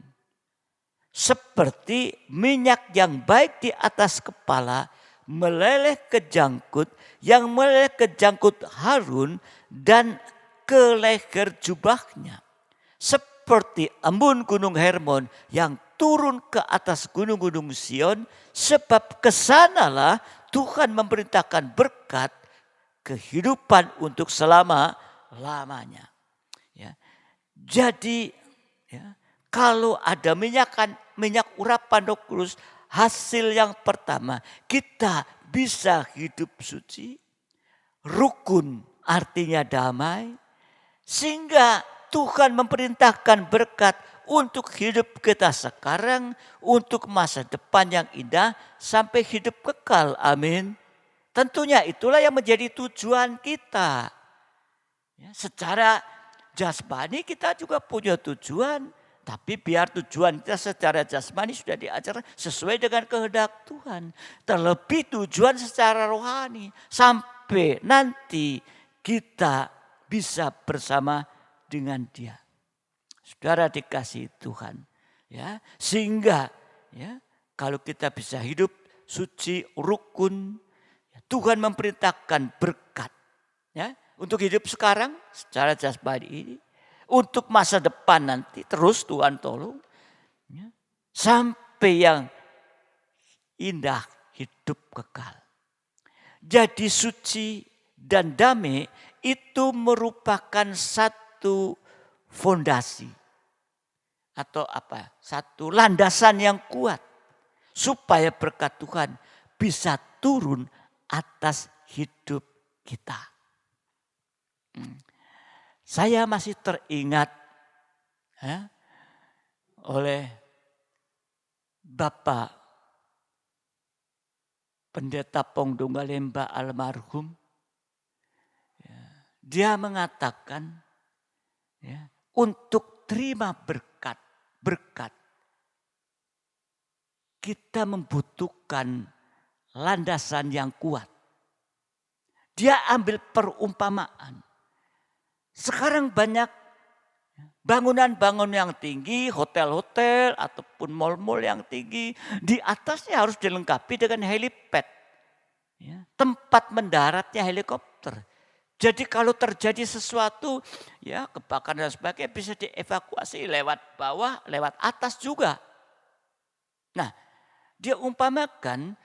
Seperti minyak yang baik di atas kepala meleleh ke jangkut, yang meleleh ke jangkut Harun dan ke leher jubahnya. Seperti embun gunung Hermon yang turun ke atas gunung-gunung Sion, sebab kesanalah Tuhan memerintahkan berkat kehidupan untuk selama-lamanya. Ya. Jadi ya, kalau ada minyak urapan Roh Kudus, hasil yang pertama kita bisa hidup suci, rukun artinya damai, sehingga Tuhan memerintahkan berkat untuk hidup kita sekarang, untuk masa depan yang indah sampai hidup kekal. Amin. Tentunya itulah yang menjadi tujuan kita. Ya, secara jasmani kita juga punya tujuan. Tapi biar tujuan kita secara jasmani sudah diajar sesuai dengan kehendak Tuhan. Terlebih tujuan secara rohani. Sampai nanti kita bisa bersama dengan Dia. Saudara dikasih Tuhan. Ya, sehingga ya, kalau kita bisa hidup suci, rukun, Tuhan memerintahkan berkat ya, untuk hidup sekarang secara jasmani ini. Untuk masa depan nanti terus Tuhan tolong. Ya, sampai yang indah hidup kekal. Jadi suci dan damai itu merupakan satu fondasi. Atau apa? Satu landasan yang kuat. Supaya berkat Tuhan bisa turun atas hidup kita. Saya masih teringat ya, oleh Bapak Pendeta Pongdonggalemba almarhum. Ya, dia mengatakan ya, untuk terima berkat kita membutuhkan landasan yang kuat. Dia ambil perumpamaan. Sekarang banyak bangunan-bangunan yang tinggi, hotel-hotel ataupun mal-mal yang tinggi. Di atasnya harus dilengkapi dengan helipad. Ya, tempat mendaratnya helikopter. Jadi kalau terjadi sesuatu, ya kebakaran dan sebagainya bisa dievakuasi lewat bawah, lewat atas juga. Nah, dia umpamakan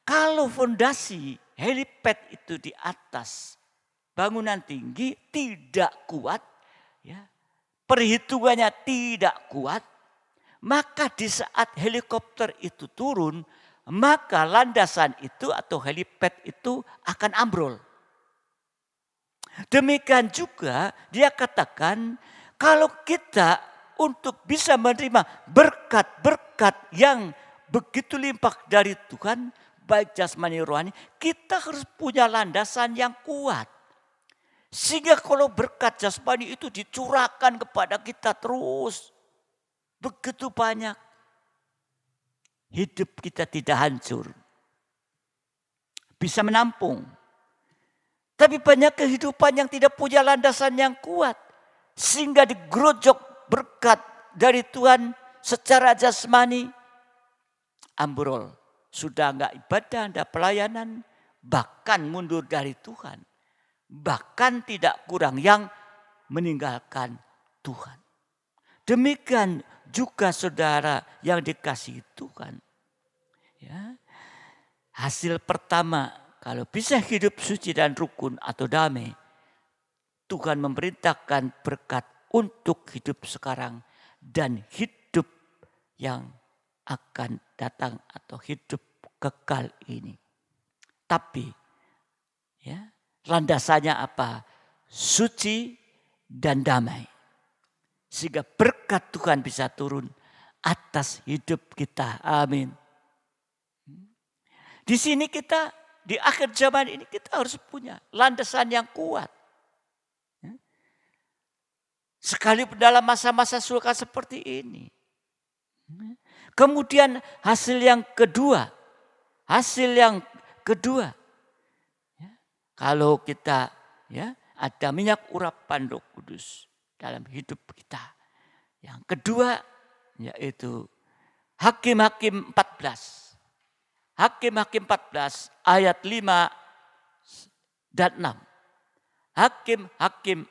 kalau fondasi helipad itu di atas bangunan tinggi tidak kuat, ya, perhitungannya tidak kuat, maka di saat helikopter itu turun, maka landasan itu atau helipad itu akan ambrol. Demikian juga dia katakan kalau kita untuk bisa menerima berkat-berkat yang begitu limpah dari Tuhan, baik jasmani rohani, kita harus punya landasan yang kuat. Sehingga kalau berkat jasmani itu dicurahkan kepada kita terus, begitu banyak, hidup kita tidak hancur. Bisa menampung. Tapi banyak kehidupan yang tidak punya landasan yang kuat. Sehingga digerojok berkat dari Tuhan secara jasmani. Ambrol. Sudah enggak ibadah, enggak pelayanan. Bahkan mundur dari Tuhan. Bahkan tidak kurang yang meninggalkan Tuhan. Demikian juga saudara yang dikasihi Tuhan. Ya. Hasil pertama, kalau bisa hidup suci dan rukun atau damai, Tuhan memerintahkan berkat untuk hidup sekarang dan hidup yang akan datang atau hidup kekal ini. Tapi ya, landasannya apa? Suci dan damai. Sehingga berkat Tuhan bisa turun atas hidup kita. Amin. Di sini kita, di akhir zaman ini kita harus punya landasan yang kuat. Sekalipun dalam masa-masa suka seperti ini. Kemudian hasil yang kedua. Kalau kita ada minyak urapan Roh Kudus dalam hidup kita. Yang kedua yaitu Hakim-Hakim 14. Hakim-Hakim 14 ayat 5 dan 6. Hakim-Hakim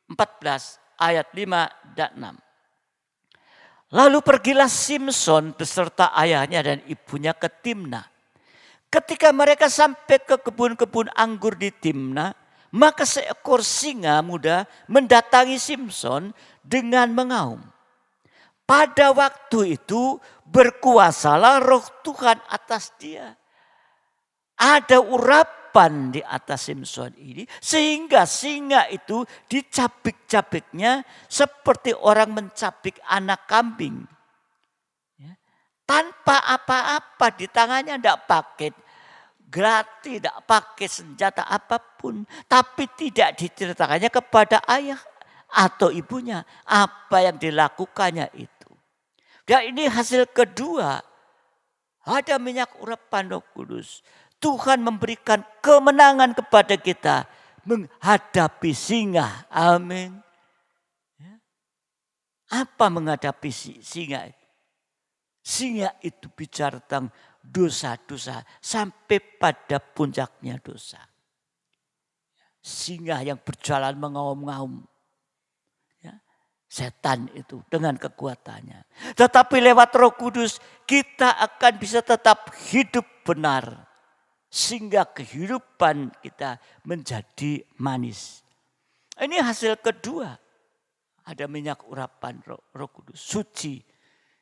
14 ayat 5 dan 6. Lalu pergilah Simson beserta ayahnya dan ibunya ke Timna. Ketika mereka sampai ke kebun-kebun anggur di Timna, maka seekor singa muda mendatangi Simson dengan mengaum. Pada waktu itu berkuasalah roh Tuhan atas dia. Ada urapan di atas Simson ini sehingga singa itu dicabik-cabiknya seperti orang mencabik anak kambing. Ya. Tanpa apa-apa di tangannya, tidak pakai gratis, tidak pakai senjata apapun. Tapi tidak diceritakannya kepada ayah atau ibunya apa yang dilakukannya itu. Dan ini hasil kedua, ada minyak urapan Roh Kudus. Tuhan memberikan kemenangan kepada kita menghadapi singa. Amin. Apa menghadapi singa itu? Singa itu bicara tentang dosa-dosa sampai pada puncaknya dosa. Singa yang berjalan mengaum-ngaum. Setan itu dengan kekuatannya. Tetapi lewat Roh Kudus kita akan bisa tetap hidup benar. Sehingga kehidupan kita menjadi manis. Ini hasil kedua. Ada minyak urapan Roh Kudus, suci.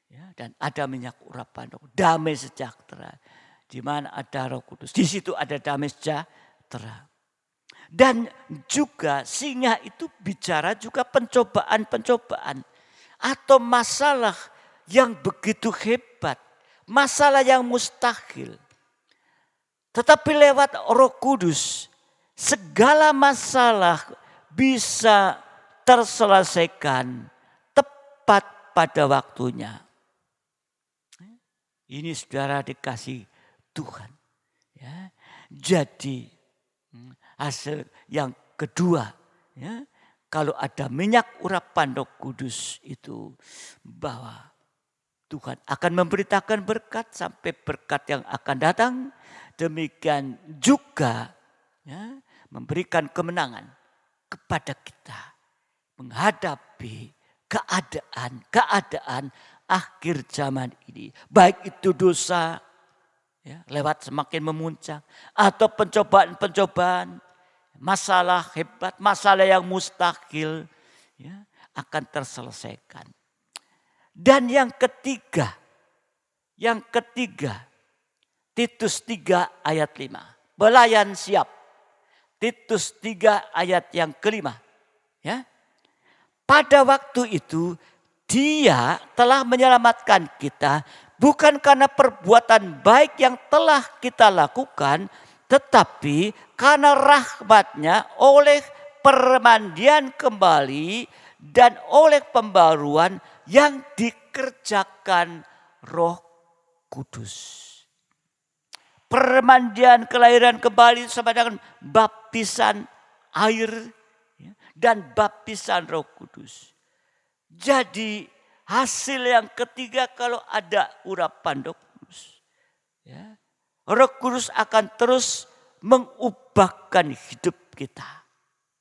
Ya, dan ada minyak urapan Roh, damai sejahtera. Di mana ada Roh Kudus, di situ ada damai sejahtera. Dan juga singa itu bicara juga pencobaan-pencobaan. Atau masalah yang begitu hebat. Masalah yang mustahil. Tetapi lewat Roh Kudus, segala masalah bisa terselesaikan tepat pada waktunya. Ini saudara dikasih Tuhan. Jadi hasil yang kedua, kalau ada minyak urapan Roh Kudus itu, bahwa Tuhan akan memberitakan berkat sampai berkat yang akan datang. Demikian juga ya, memberikan kemenangan kepada kita menghadapi keadaan akhir zaman ini. Baik itu dosa ya, lewat semakin memuncak, atau pencobaan-pencobaan, masalah hebat, masalah yang mustahil ya, akan terselesaikan. Dan yang ketiga, Titus 3 ayat 5. Belayan siap. Titus 3 ayat yang kelima. Ya. Pada waktu itu Dia telah menyelamatkan kita bukan karena perbuatan baik yang telah kita lakukan, tetapi karena rahmat-Nya oleh permandian kembali dan oleh pembaruan yang dikerjakan Roh Kudus. Permandian kelahiran kembali sama dengan baptisan air dan baptisan Roh Kudus. Jadi hasil yang ketiga kalau ada urapan Roh Kudus, ya, Roh Kudus akan terus mengubahkan hidup kita.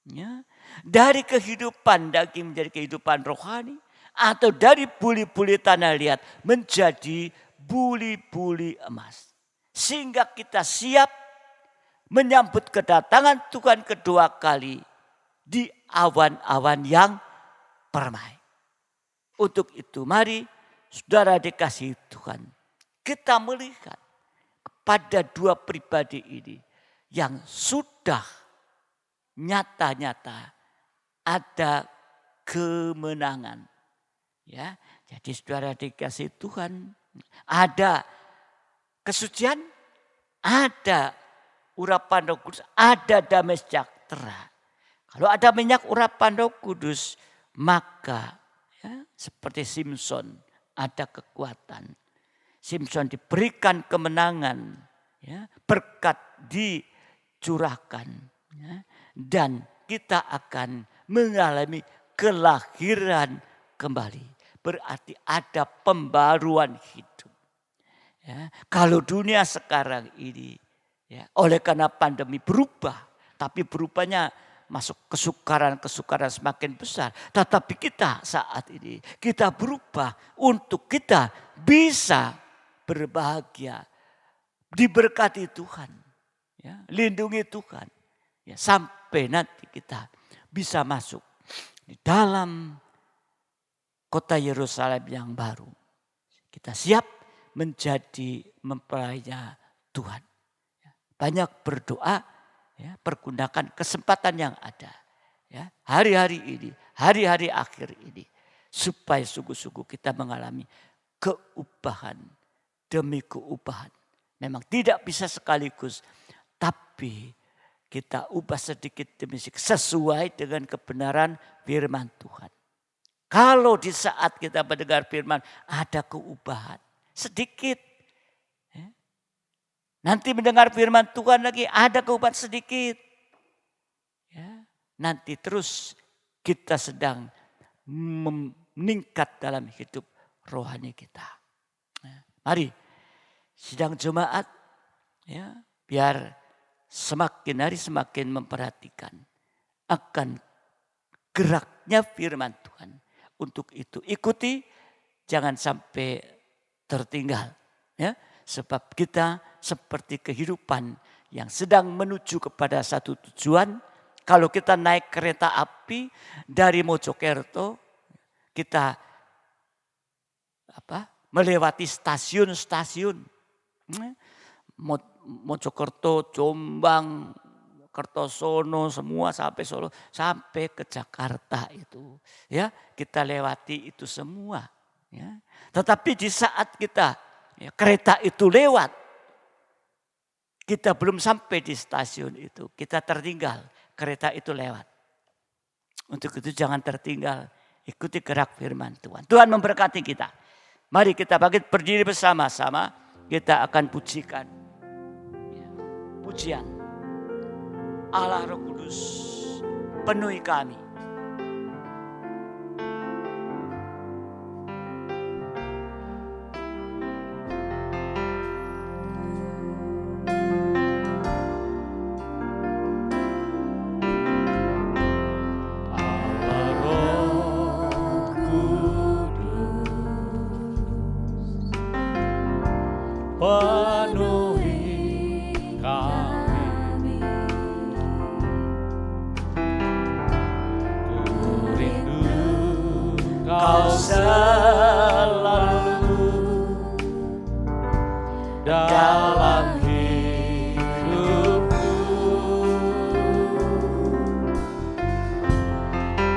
Ya, dari kehidupan daging menjadi kehidupan rohani, atau dari buli-buli tanah liat menjadi buli-buli emas. Sehingga kita siap menyambut kedatangan Tuhan kedua kali di awan-awan yang permai. Untuk itu mari saudara dikasihi Tuhan, kita melihat kepada dua pribadi ini yang sudah nyata-nyata ada kemenangan. Ya, jadi saudara dikasihi Tuhan, ada kesucian, ada urapan Roh Kudus, ada damai sejahtera. Kalau ada minyak urapan Roh Kudus, maka ya, seperti Simson ada kekuatan. Simson diberikan kemenangan, ya, berkat dicurahkan, ya, dan kita akan mengalami kelahiran kembali. Berarti ada pembaruan hidup. Ya, kalau dunia sekarang ini ya, oleh karena pandemi berubah, tapi berubahnya masuk kesukaran semakin besar. Tetapi kita saat ini, kita berubah untuk kita bisa berbahagia, diberkati Tuhan, ya, lindungi Tuhan, ya, sampai nanti kita bisa masuk di dalam kota Yerusalem yang baru. Kita siap menjadi mempelainya Tuhan. Banyak berdoa, ya, pergunakan kesempatan yang ada. Ya, hari-hari ini, hari-hari akhir ini. Supaya sungguh-sungguh kita mengalami keubahan demi keubahan. Memang tidak bisa sekaligus, tapi kita ubah sedikit demi sedikit sesuai dengan kebenaran firman Tuhan. Kalau di saat kita mendengar firman ada keubahan, sedikit. Nanti mendengar firman Tuhan lagi ada keubahan sedikit. Ya, nanti terus kita sedang meningkat dalam hidup rohani kita. Ya, mari sidang jemaat, ya, biar semakin hari semakin memperhatikan akan geraknya firman Tuhan. Untuk itu ikuti, jangan sampai tertinggal, ya, sebab kita seperti kehidupan yang sedang menuju kepada satu tujuan. Kalau kita naik kereta api dari Mojokerto, kita melewati stasiun-stasiun, Mojokerto, Jombang, Kertosono, semua sampai Solo, sampai ke Jakarta itu, ya, kita lewati itu semua. Ya. Tetapi di saat kita, ya, kereta itu lewat, kita belum sampai di stasiun itu, kita tertinggal, kereta itu lewat. Untuk itu jangan tertinggal, ikuti gerak firman Tuhan. Tuhan memberkati kita. Mari kita bangkit berdiri bersama-sama, kita akan pujikan, ya, pujian. Allah Roh Kudus, penuhi kami kami. Ku rindu Kau selalu dalam hidupku.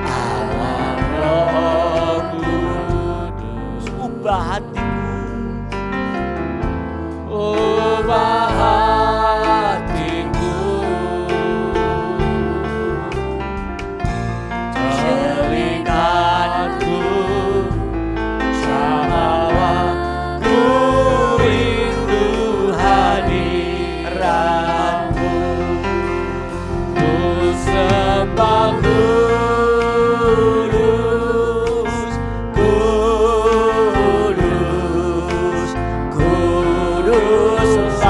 Allah Roh Kudus, ubah hatiku, ubah hatiku, teringatku bahwa ku rindu hadiratmu. Ku sembah kudus, kudus, kuduslah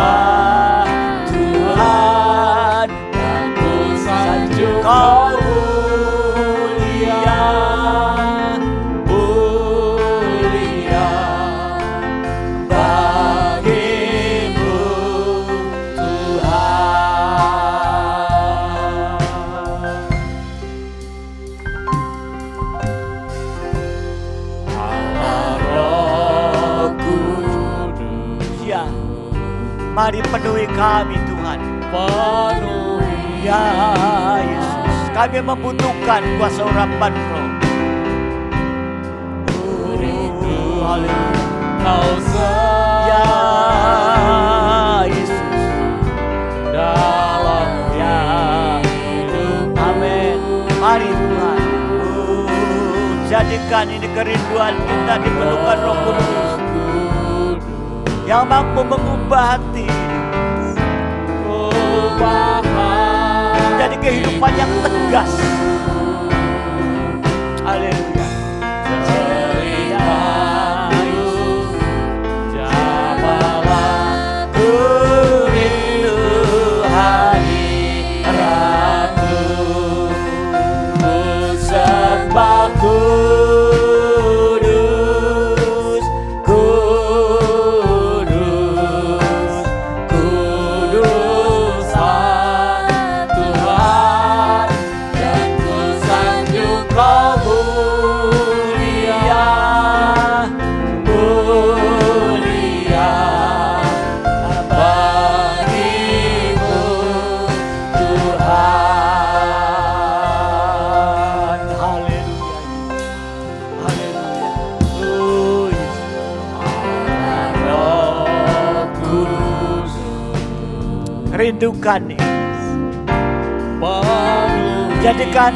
Tuhan, dan ku sanjung Kau mulia, mulia bagimu Tuhan. Allah Roh Kudus, ya, mari penuhi kami Tuhan. penuhi Ya Yesus, kami membutuhkan kuasa urapan Roh. rindu Haleluya. Kau Ya selalu Yesus, dalam ya hidup. amin. Mari Tuhan, jadikan ini kerinduan kita dipenuhkan Roh Kudus yang mampu mengubah hati menjadi kehidupan yang tegas. Haleluya. Jamalah ku rindu hadiratmu. Ku sembah kudus, kudus, kuduslah Tuhan, dan ku sanjung Kau mulia, mulia bagimu Tuhan. Haleluya. Haleluya. Oh Yesus. Roh Kudus, Rindukan Yesus. penuhi Jadikan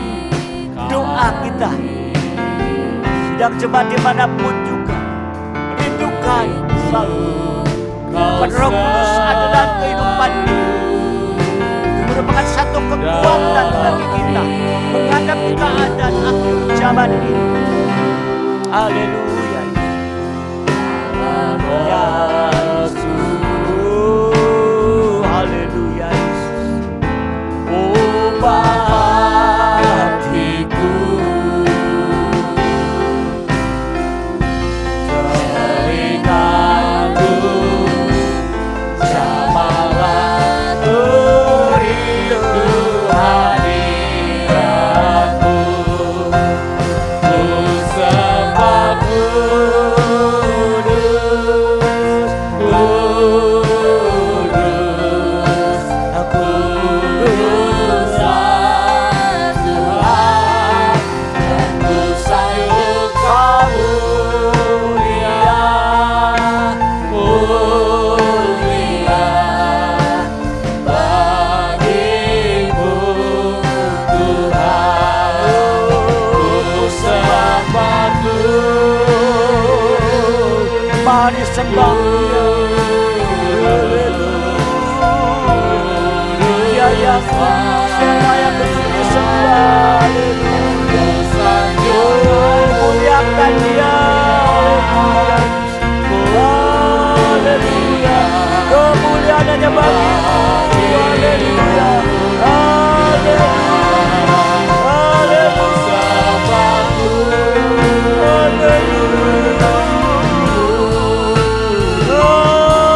doa kita sedang coba dimanapun juga. Rindukan selalu. Kau Roh Kudus adalah kehidupan ini. Merupakan satu kekuatan bagi kita menghadapi keadaan akhir zaman ini. Haleluya. Ya Yesus. Haleluya Yesus. ubah hatiku, teringatku, jamalah ku rindu hadiratmu. Ku sembah kudus, kudus, kuduslah Tuhan, dan ku sanjung Kau mulia, mulia bagimu Tuhan. Ku sembah Tuhan, Mari sembah Dia. Dia yang layak untuk disembah. ku sanjung Muliakan Dia. Haleluya. Kemuliaan hanya bagi-Mu. Haleluya. Haleluya. Haleluya. Haleluya. Haleluya.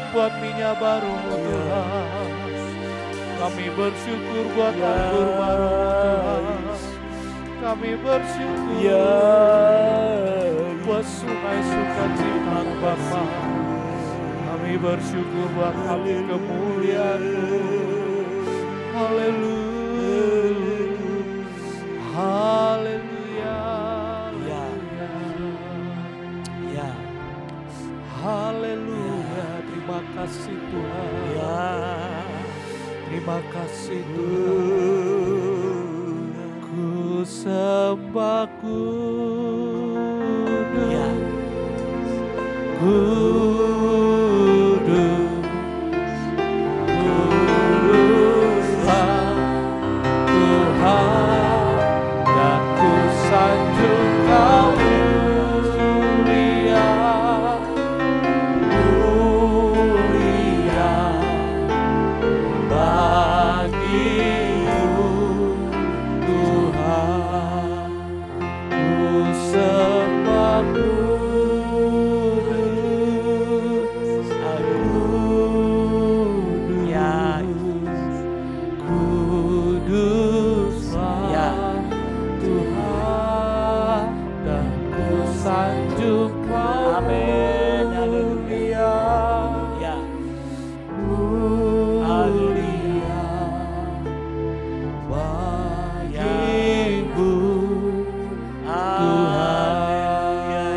buat minyak baru-Mu Tuhan. Kami bersyukur buat anggur baru-Mu Tuhan. Kami bersyukur buat sungai sukacita Bapa. Kami bersyukur buat kami kemuliaan-Mu. Haleluya. Haleluya. Ya. Haleluya. Terima kasih Tuhan. Ya. Terima kasih Tuhan. Ku sembah kudus. Ya. Kuduslah Tuhan, dan ku sanjung Kau mulia, mulia bagimu Tuhan. Ku sembah kudus, Ya. kuduslah Ya. Tuhan, dan ku sanjung Kau Amin. mulia, Ya. mulia bagimu Haleluya,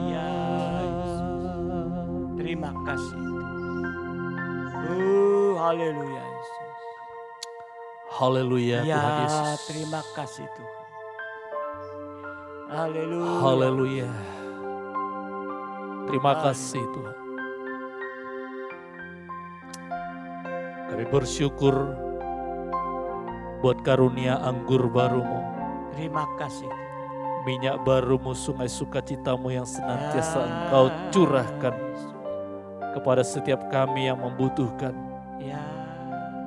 Ya, Tuhan. terima kasih. Haleluya Yesus. Haleluya Ya, Tuhan Yesus. terima kasih Tuhan. Haleluya. Haleluya. Terima kasih Tuhan. Kami bersyukur buat karunia anggur baru-Mu, Terima kasih. minyak baru-Mu, sungai sukacita-Mu yang senantiasa Ya. Engkau curahkan kepada setiap kami yang membutuhkan, Ya.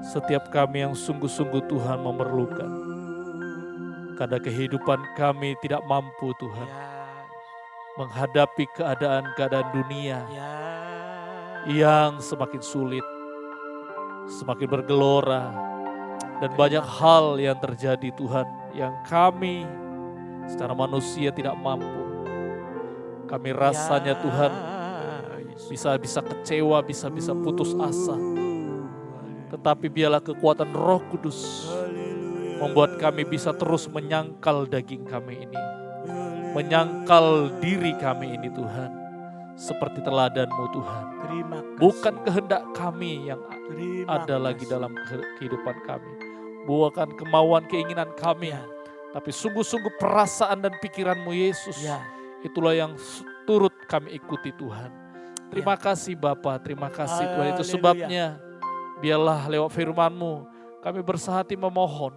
setiap kami yang sungguh-sungguh Tuhan memerlukan. Karena kehidupan kami tidak mampu Tuhan Ya. menghadapi keadaan-keadaan dunia Ya. yang semakin sulit, semakin bergelora, dan banyak hal yang terjadi Tuhan yang kami secara manusia tidak mampu. Kami rasanya Tuhan bisa kecewa, bisa putus asa. Tetapi biarlah kekuatan Roh Kudus membuat kami bisa terus menyangkal daging kami ini, menyangkal diri kami ini Tuhan, seperti teladan-Mu Tuhan. Terima kasih. Bukan kehendak kami yang Terima ada lagi kasih. dalam kehidupan kami, bukan kemauan keinginan kami, Ya. tapi sungguh-sungguh perasaan dan pikiran-Mu Yesus. Ya. Itulah yang turut kami ikuti Tuhan. Terima kasih Bapa, terima kasih Tuhan. Itu Haleluya. sebabnya biarlah lewat firman-Mu kami bersehati memohon,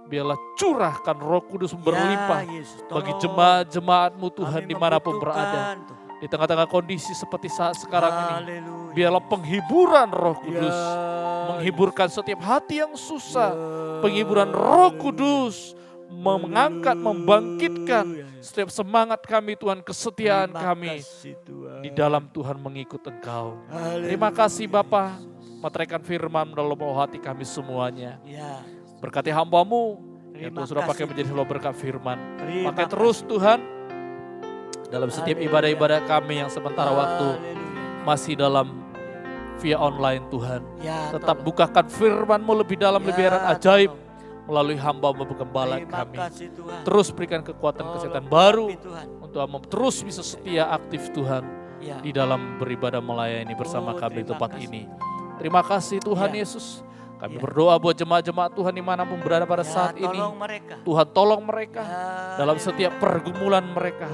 biarlah curahkan Roh Kudus berlimpah Ya, Yesus, bagi tolong. jemaat-jemaat-Mu Tuhan Kami dimanapun membutuhkan, berada. Tuhan. Di tengah-tengah kondisi seperti saat sekarang ini, Haleluya. biarlah penghiburan Roh Kudus Ya. menghiburkan setiap hati yang susah. Ya. Penghiburan Roh Kudus mengangkat, membangkitkan setiap semangat kami Tuhan, kesetiaan Terima kami kasih, Tuhan. di dalam Tuhan mengikut Engkau. Haleluya. Terima kasih Bapa, meteraikan firman dalam bawah hati kami semuanya. Ya. Berkati hamba-Mu yang Terima Tuhan sudah pakai kasih. menjadi hamba berkat firman. Terima Pakai kasih. terus Tuhan dalam setiap Haleluya. ibadah-ibadah kami yang sementara waktu Haleluya. masih dalam via online Tuhan. Ya, Tetap tolong. bukakan firman-Mu lebih dalam, Ya, lebih heran ajaib tolong. melalui hamba-Mu penggembala Terima kami. kasih, Tuhan. Terus berikan kekuatan Tolong kesehatan urapi, baru Tuhan. untuk hamba terus bisa setia aktif Tuhan Ya. di dalam beribadah melayani bersama Oh, kami di terima tempat kasih, ini. Tuhan. Terima kasih Tuhan Ya. Yesus. Kami Ya. berdoa buat jemaat-jemaat Tuhan dimanapun berada pada Ya, saat ini. tolong mereka. Tuhan tolong mereka Ya, dalam haleluya. setiap pergumulan mereka.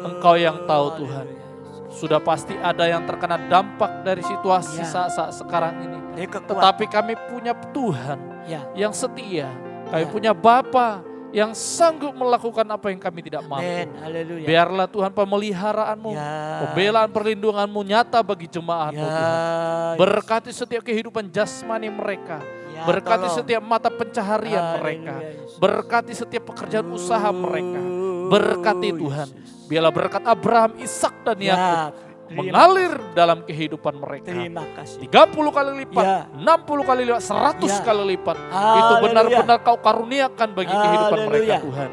Engkau yang tahu Tuhan. Haleluya. Sudah pasti ada yang terkena dampak dari situasi Ya. saat-saat sekarang ini. Beri kekuatan. Tetapi kami punya Tuhan Ya. yang setia. Kami Ya. punya Bapa yang sanggup melakukan apa yang kami tidak mampu. Amin. Haleluya. Biarlah Tuhan pemeliharaanmu, Ya. pembelaan perlindunganmu nyata bagi jemaatmu Ya. Tuhan. Berkati setiap kehidupan jasmani mereka. Ya, Berkati tolong. setiap mata pencaharian Haleluya, mereka. Yesus. Berkati setiap pekerjaan usaha mereka. Berkati Tuhan. Yesus. Biarlah berkat Abraham, Ishak dan Ya, Yakub terima mengalir dalam kehidupan mereka. Terima kasih. 30 kali lipat, Ya. 60 kali lipat, 100 Ya. kali lipat. Itu Haleluya. benar-benar Kau karuniakan bagi kehidupan mereka Haleluya. Tuhan.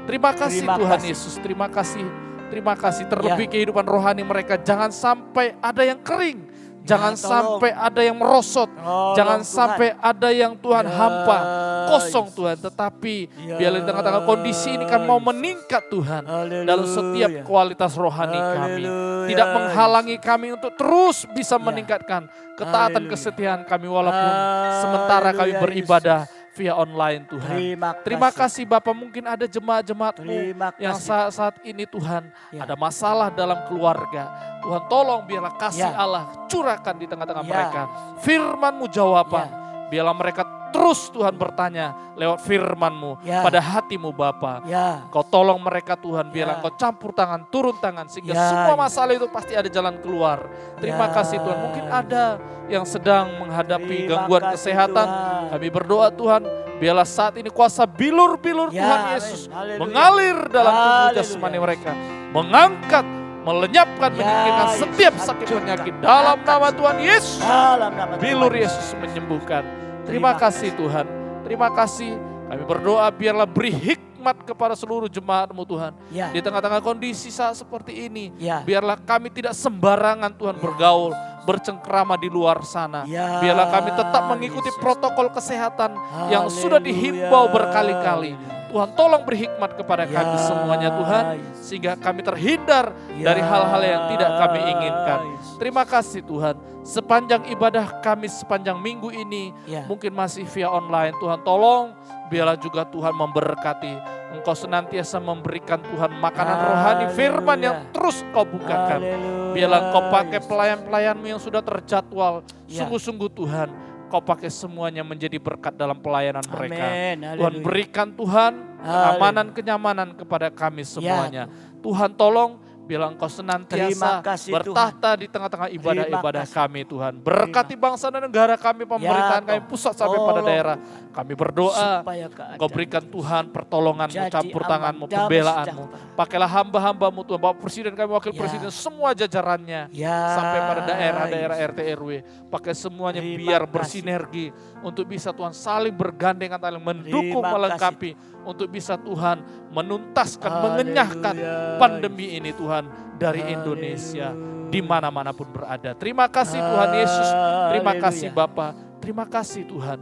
Terima kasih Terima Tuhan kasih. Yesus, terima kasih. Terima kasih, terlebih kehidupan rohani mereka. Jangan sampai ada yang kering. Jangan tolong. sampai ada yang merosot. Tolong, Jangan Tuhan. sampai ada yang Tuhan Ya, hampa, kosong Yesus. Tuhan. Tetapi Ya, biarlah di tengah-tengah kondisi ini kan mau meningkat Tuhan. Dalam setiap Haleluya. kualitas rohani kami. Haleluya, Tidak menghalangi kami untuk terus bisa Ya. meningkatkan ketaatan Haleluya. kesetiaan kami. Walaupun sementara kami Haleluya, beribadah via online Tuhan. Terima kasih Bapak, mungkin ada jemaat-jemaat-Mu Terima yang kasih. saat ini Tuhan Ya. ada masalah dalam keluarga. Tuhan tolong biarlah kasih Ya. Allah curahkan di tengah-tengah Ya. mereka. Firman-Mu jawaban. Ya. Biarlah mereka terus Tuhan bertanya lewat firman-Mu Ya. pada hati-Mu Bapa. Ya. Kau tolong mereka Tuhan, biarlah Ya. Kau campur tangan, turun tangan. Sehingga Ya. semua masalah itu pasti ada jalan keluar. Terima Ya. kasih Tuhan. Mungkin ada yang sedang menghadapi Terima gangguan kasih, kesehatan. Tuhan. Kami berdoa Tuhan, biarlah saat ini kuasa bilur-bilur Ya, Tuhan amin. Yesus Haleluya. mengalir dalam tubuh Haleluya. jasmani mereka. Mengangkat, melenyapkan, Ya, menyingkirkan Yesus. setiap sakit Hancurkan. penyakit. Dalam Angkat. nama Tuhan Yesus, Dalam nama Tuhan bilur Yesus menyembuhkan. Terima Terima kasih Tuhan. Terima kasih. Kami berdoa biarlah beri hikmat kepada seluruh jemaat-Mu Tuhan. Ya. Di tengah-tengah kondisi saat seperti ini. Ya. Biarlah kami tidak sembarangan Tuhan bergaul, bercengkrama di luar sana. Ya, Biarlah kami tetap mengikuti Yesus. protokol kesehatan yang sudah dihimbau berkali-kali. Tuhan tolong beri hikmat kepada Ya, kami semuanya Tuhan. Yesus. Sehingga kami terhindar Ya, dari hal-hal yang tidak kami inginkan. Yesus. Terima kasih Tuhan. Sepanjang ibadah kami sepanjang minggu ini. Ya. Mungkin masih via online. Tuhan tolong biarlah juga Tuhan memberkati. Engkau senantiasa memberikan Tuhan makanan rohani firman yang Haleluya. terus Kau bukakan. Haleluya, Biarlah Kau pakai Yesus. pelayan-pelayan-Mu yang sudah terjadwal. Ya. Sungguh-sungguh Tuhan, Kau pakai semuanya menjadi berkat dalam pelayanan mereka. Amin. Tuhan Haleluya. berikan Tuhan keamanan, kenyamanan kepada kami semuanya. Tuhan tolong biarlah Engkau Terima senantiasa kasih, bertahta di tengah-tengah ibadah-ibadah Terima kasih. kami Tuhan. Berkati bangsa dan negara kami, pemerintahan kami, Tuhan. pusat sampai pada Tolong, daerah. Kami berdoa, Supaya keadaan Engkau berikan Tuhan pertolongan-Mu, jadi campur aman, tangan-Mu, damai pembelaan-Mu. sejahtera. Pakailah hamba-hamba-Mu Tuhan, Bapak Presiden kami, Wakil Ya. Presiden, semua jajarannya. Ya, Sampai pada daerah-daerah Yesus. RT RW. Pakai semuanya Terima biar kasih. bersinergi. Untuk bisa Tuhan saling bergandengan tangan, mendukung, Terima melengkapi. Untuk bisa Tuhan menuntaskan, Haleluya. mengenyahkan pandemi ini Tuhan dari Indonesia. Di mana-mana pun berada. Terima kasih Tuhan Yesus. Terima Haleluya. kasih Bapa. Terima kasih Tuhan.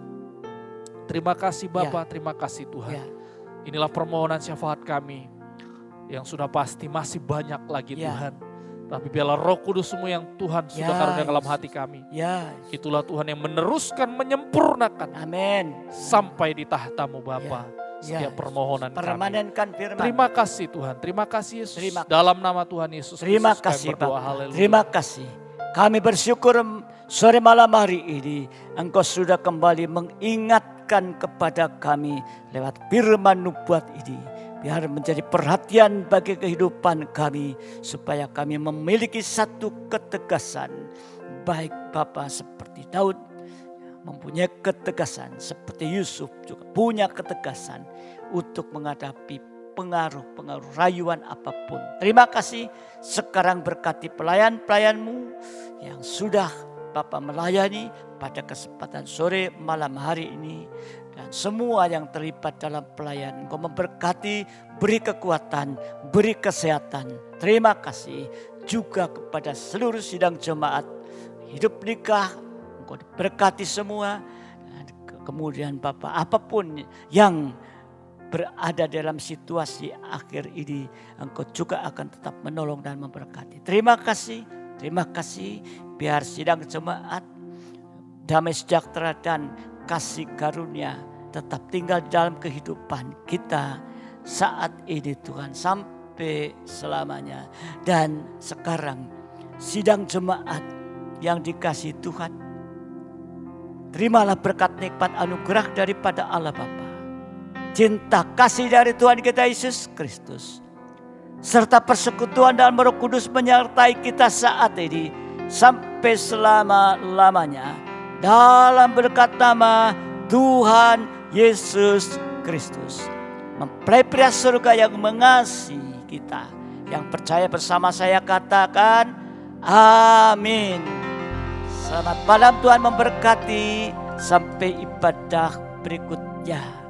Terima kasih Bapa. Terima kasih Tuhan. Ya. Inilah permohonan syafaat kami. Yang sudah pasti masih banyak lagi Ya. Tuhan. Tapi biarlah Roh Kudus-Mu yang Tuhan sudah Ya, karuniakan dalam Yesus. hati kami. Ya. Itulah Tuhan yang meneruskan, menyempurnakan Amin. sampai di tahta-Mu Bapa. Ya. Setiap permohonan kami. Permanenkan firman. Terima kasih Tuhan, terima kasih Yesus. Terima kasih. Dalam nama Tuhan Yesus Terima Kristus kami kasih berdoa. Bapak. Haleluya. Terima kasih. Kami bersyukur sore malam hari ini Engkau sudah kembali mengingatkan kepada kami lewat firman nubuat ini. Biar menjadi perhatian bagi kehidupan kami supaya kami memiliki satu ketegasan. Baik Bapa seperti Daud mempunyai ketegasan, seperti Yusuf juga punya ketegasan untuk menghadapi pengaruh-pengaruh rayuan apapun. Terima kasih sekarang berkati pelayan-pelayan-Mu yang sudah Bapa melayani pada kesempatan sore malam hari ini. Dan semua yang terlibat dalam pelayanan, Engkau memberkati, beri kekuatan, beri kesehatan. Terima kasih juga kepada seluruh sidang jemaat hidup nikah. Engkau berkati semua. Dan kemudian Bapak, apapun yang berada dalam situasi akhir ini, Engkau juga akan tetap menolong dan memberkati. Terima kasih, terima kasih. Biar sidang jemaat, damai sejahtera dan kasih karunia tetap tinggal dalam kehidupan kita saat ini Tuhan sampai selamanya. Dan sekarang sidang jemaat yang dikasihi Tuhan, terimalah berkat nikmat anugerah daripada Allah Bapa, cinta kasih dari Tuhan kita Yesus Kristus, serta persekutuan dalam Roh Kudus menyertai kita saat ini sampai selama-lamanya. Dalam berkat nama Tuhan Yesus Kristus, mempelai pria surga yang mengasihi kita, Yang percaya bersama saya katakan amin. Selamat malam, Tuhan memberkati. Sampai ibadah berikutnya.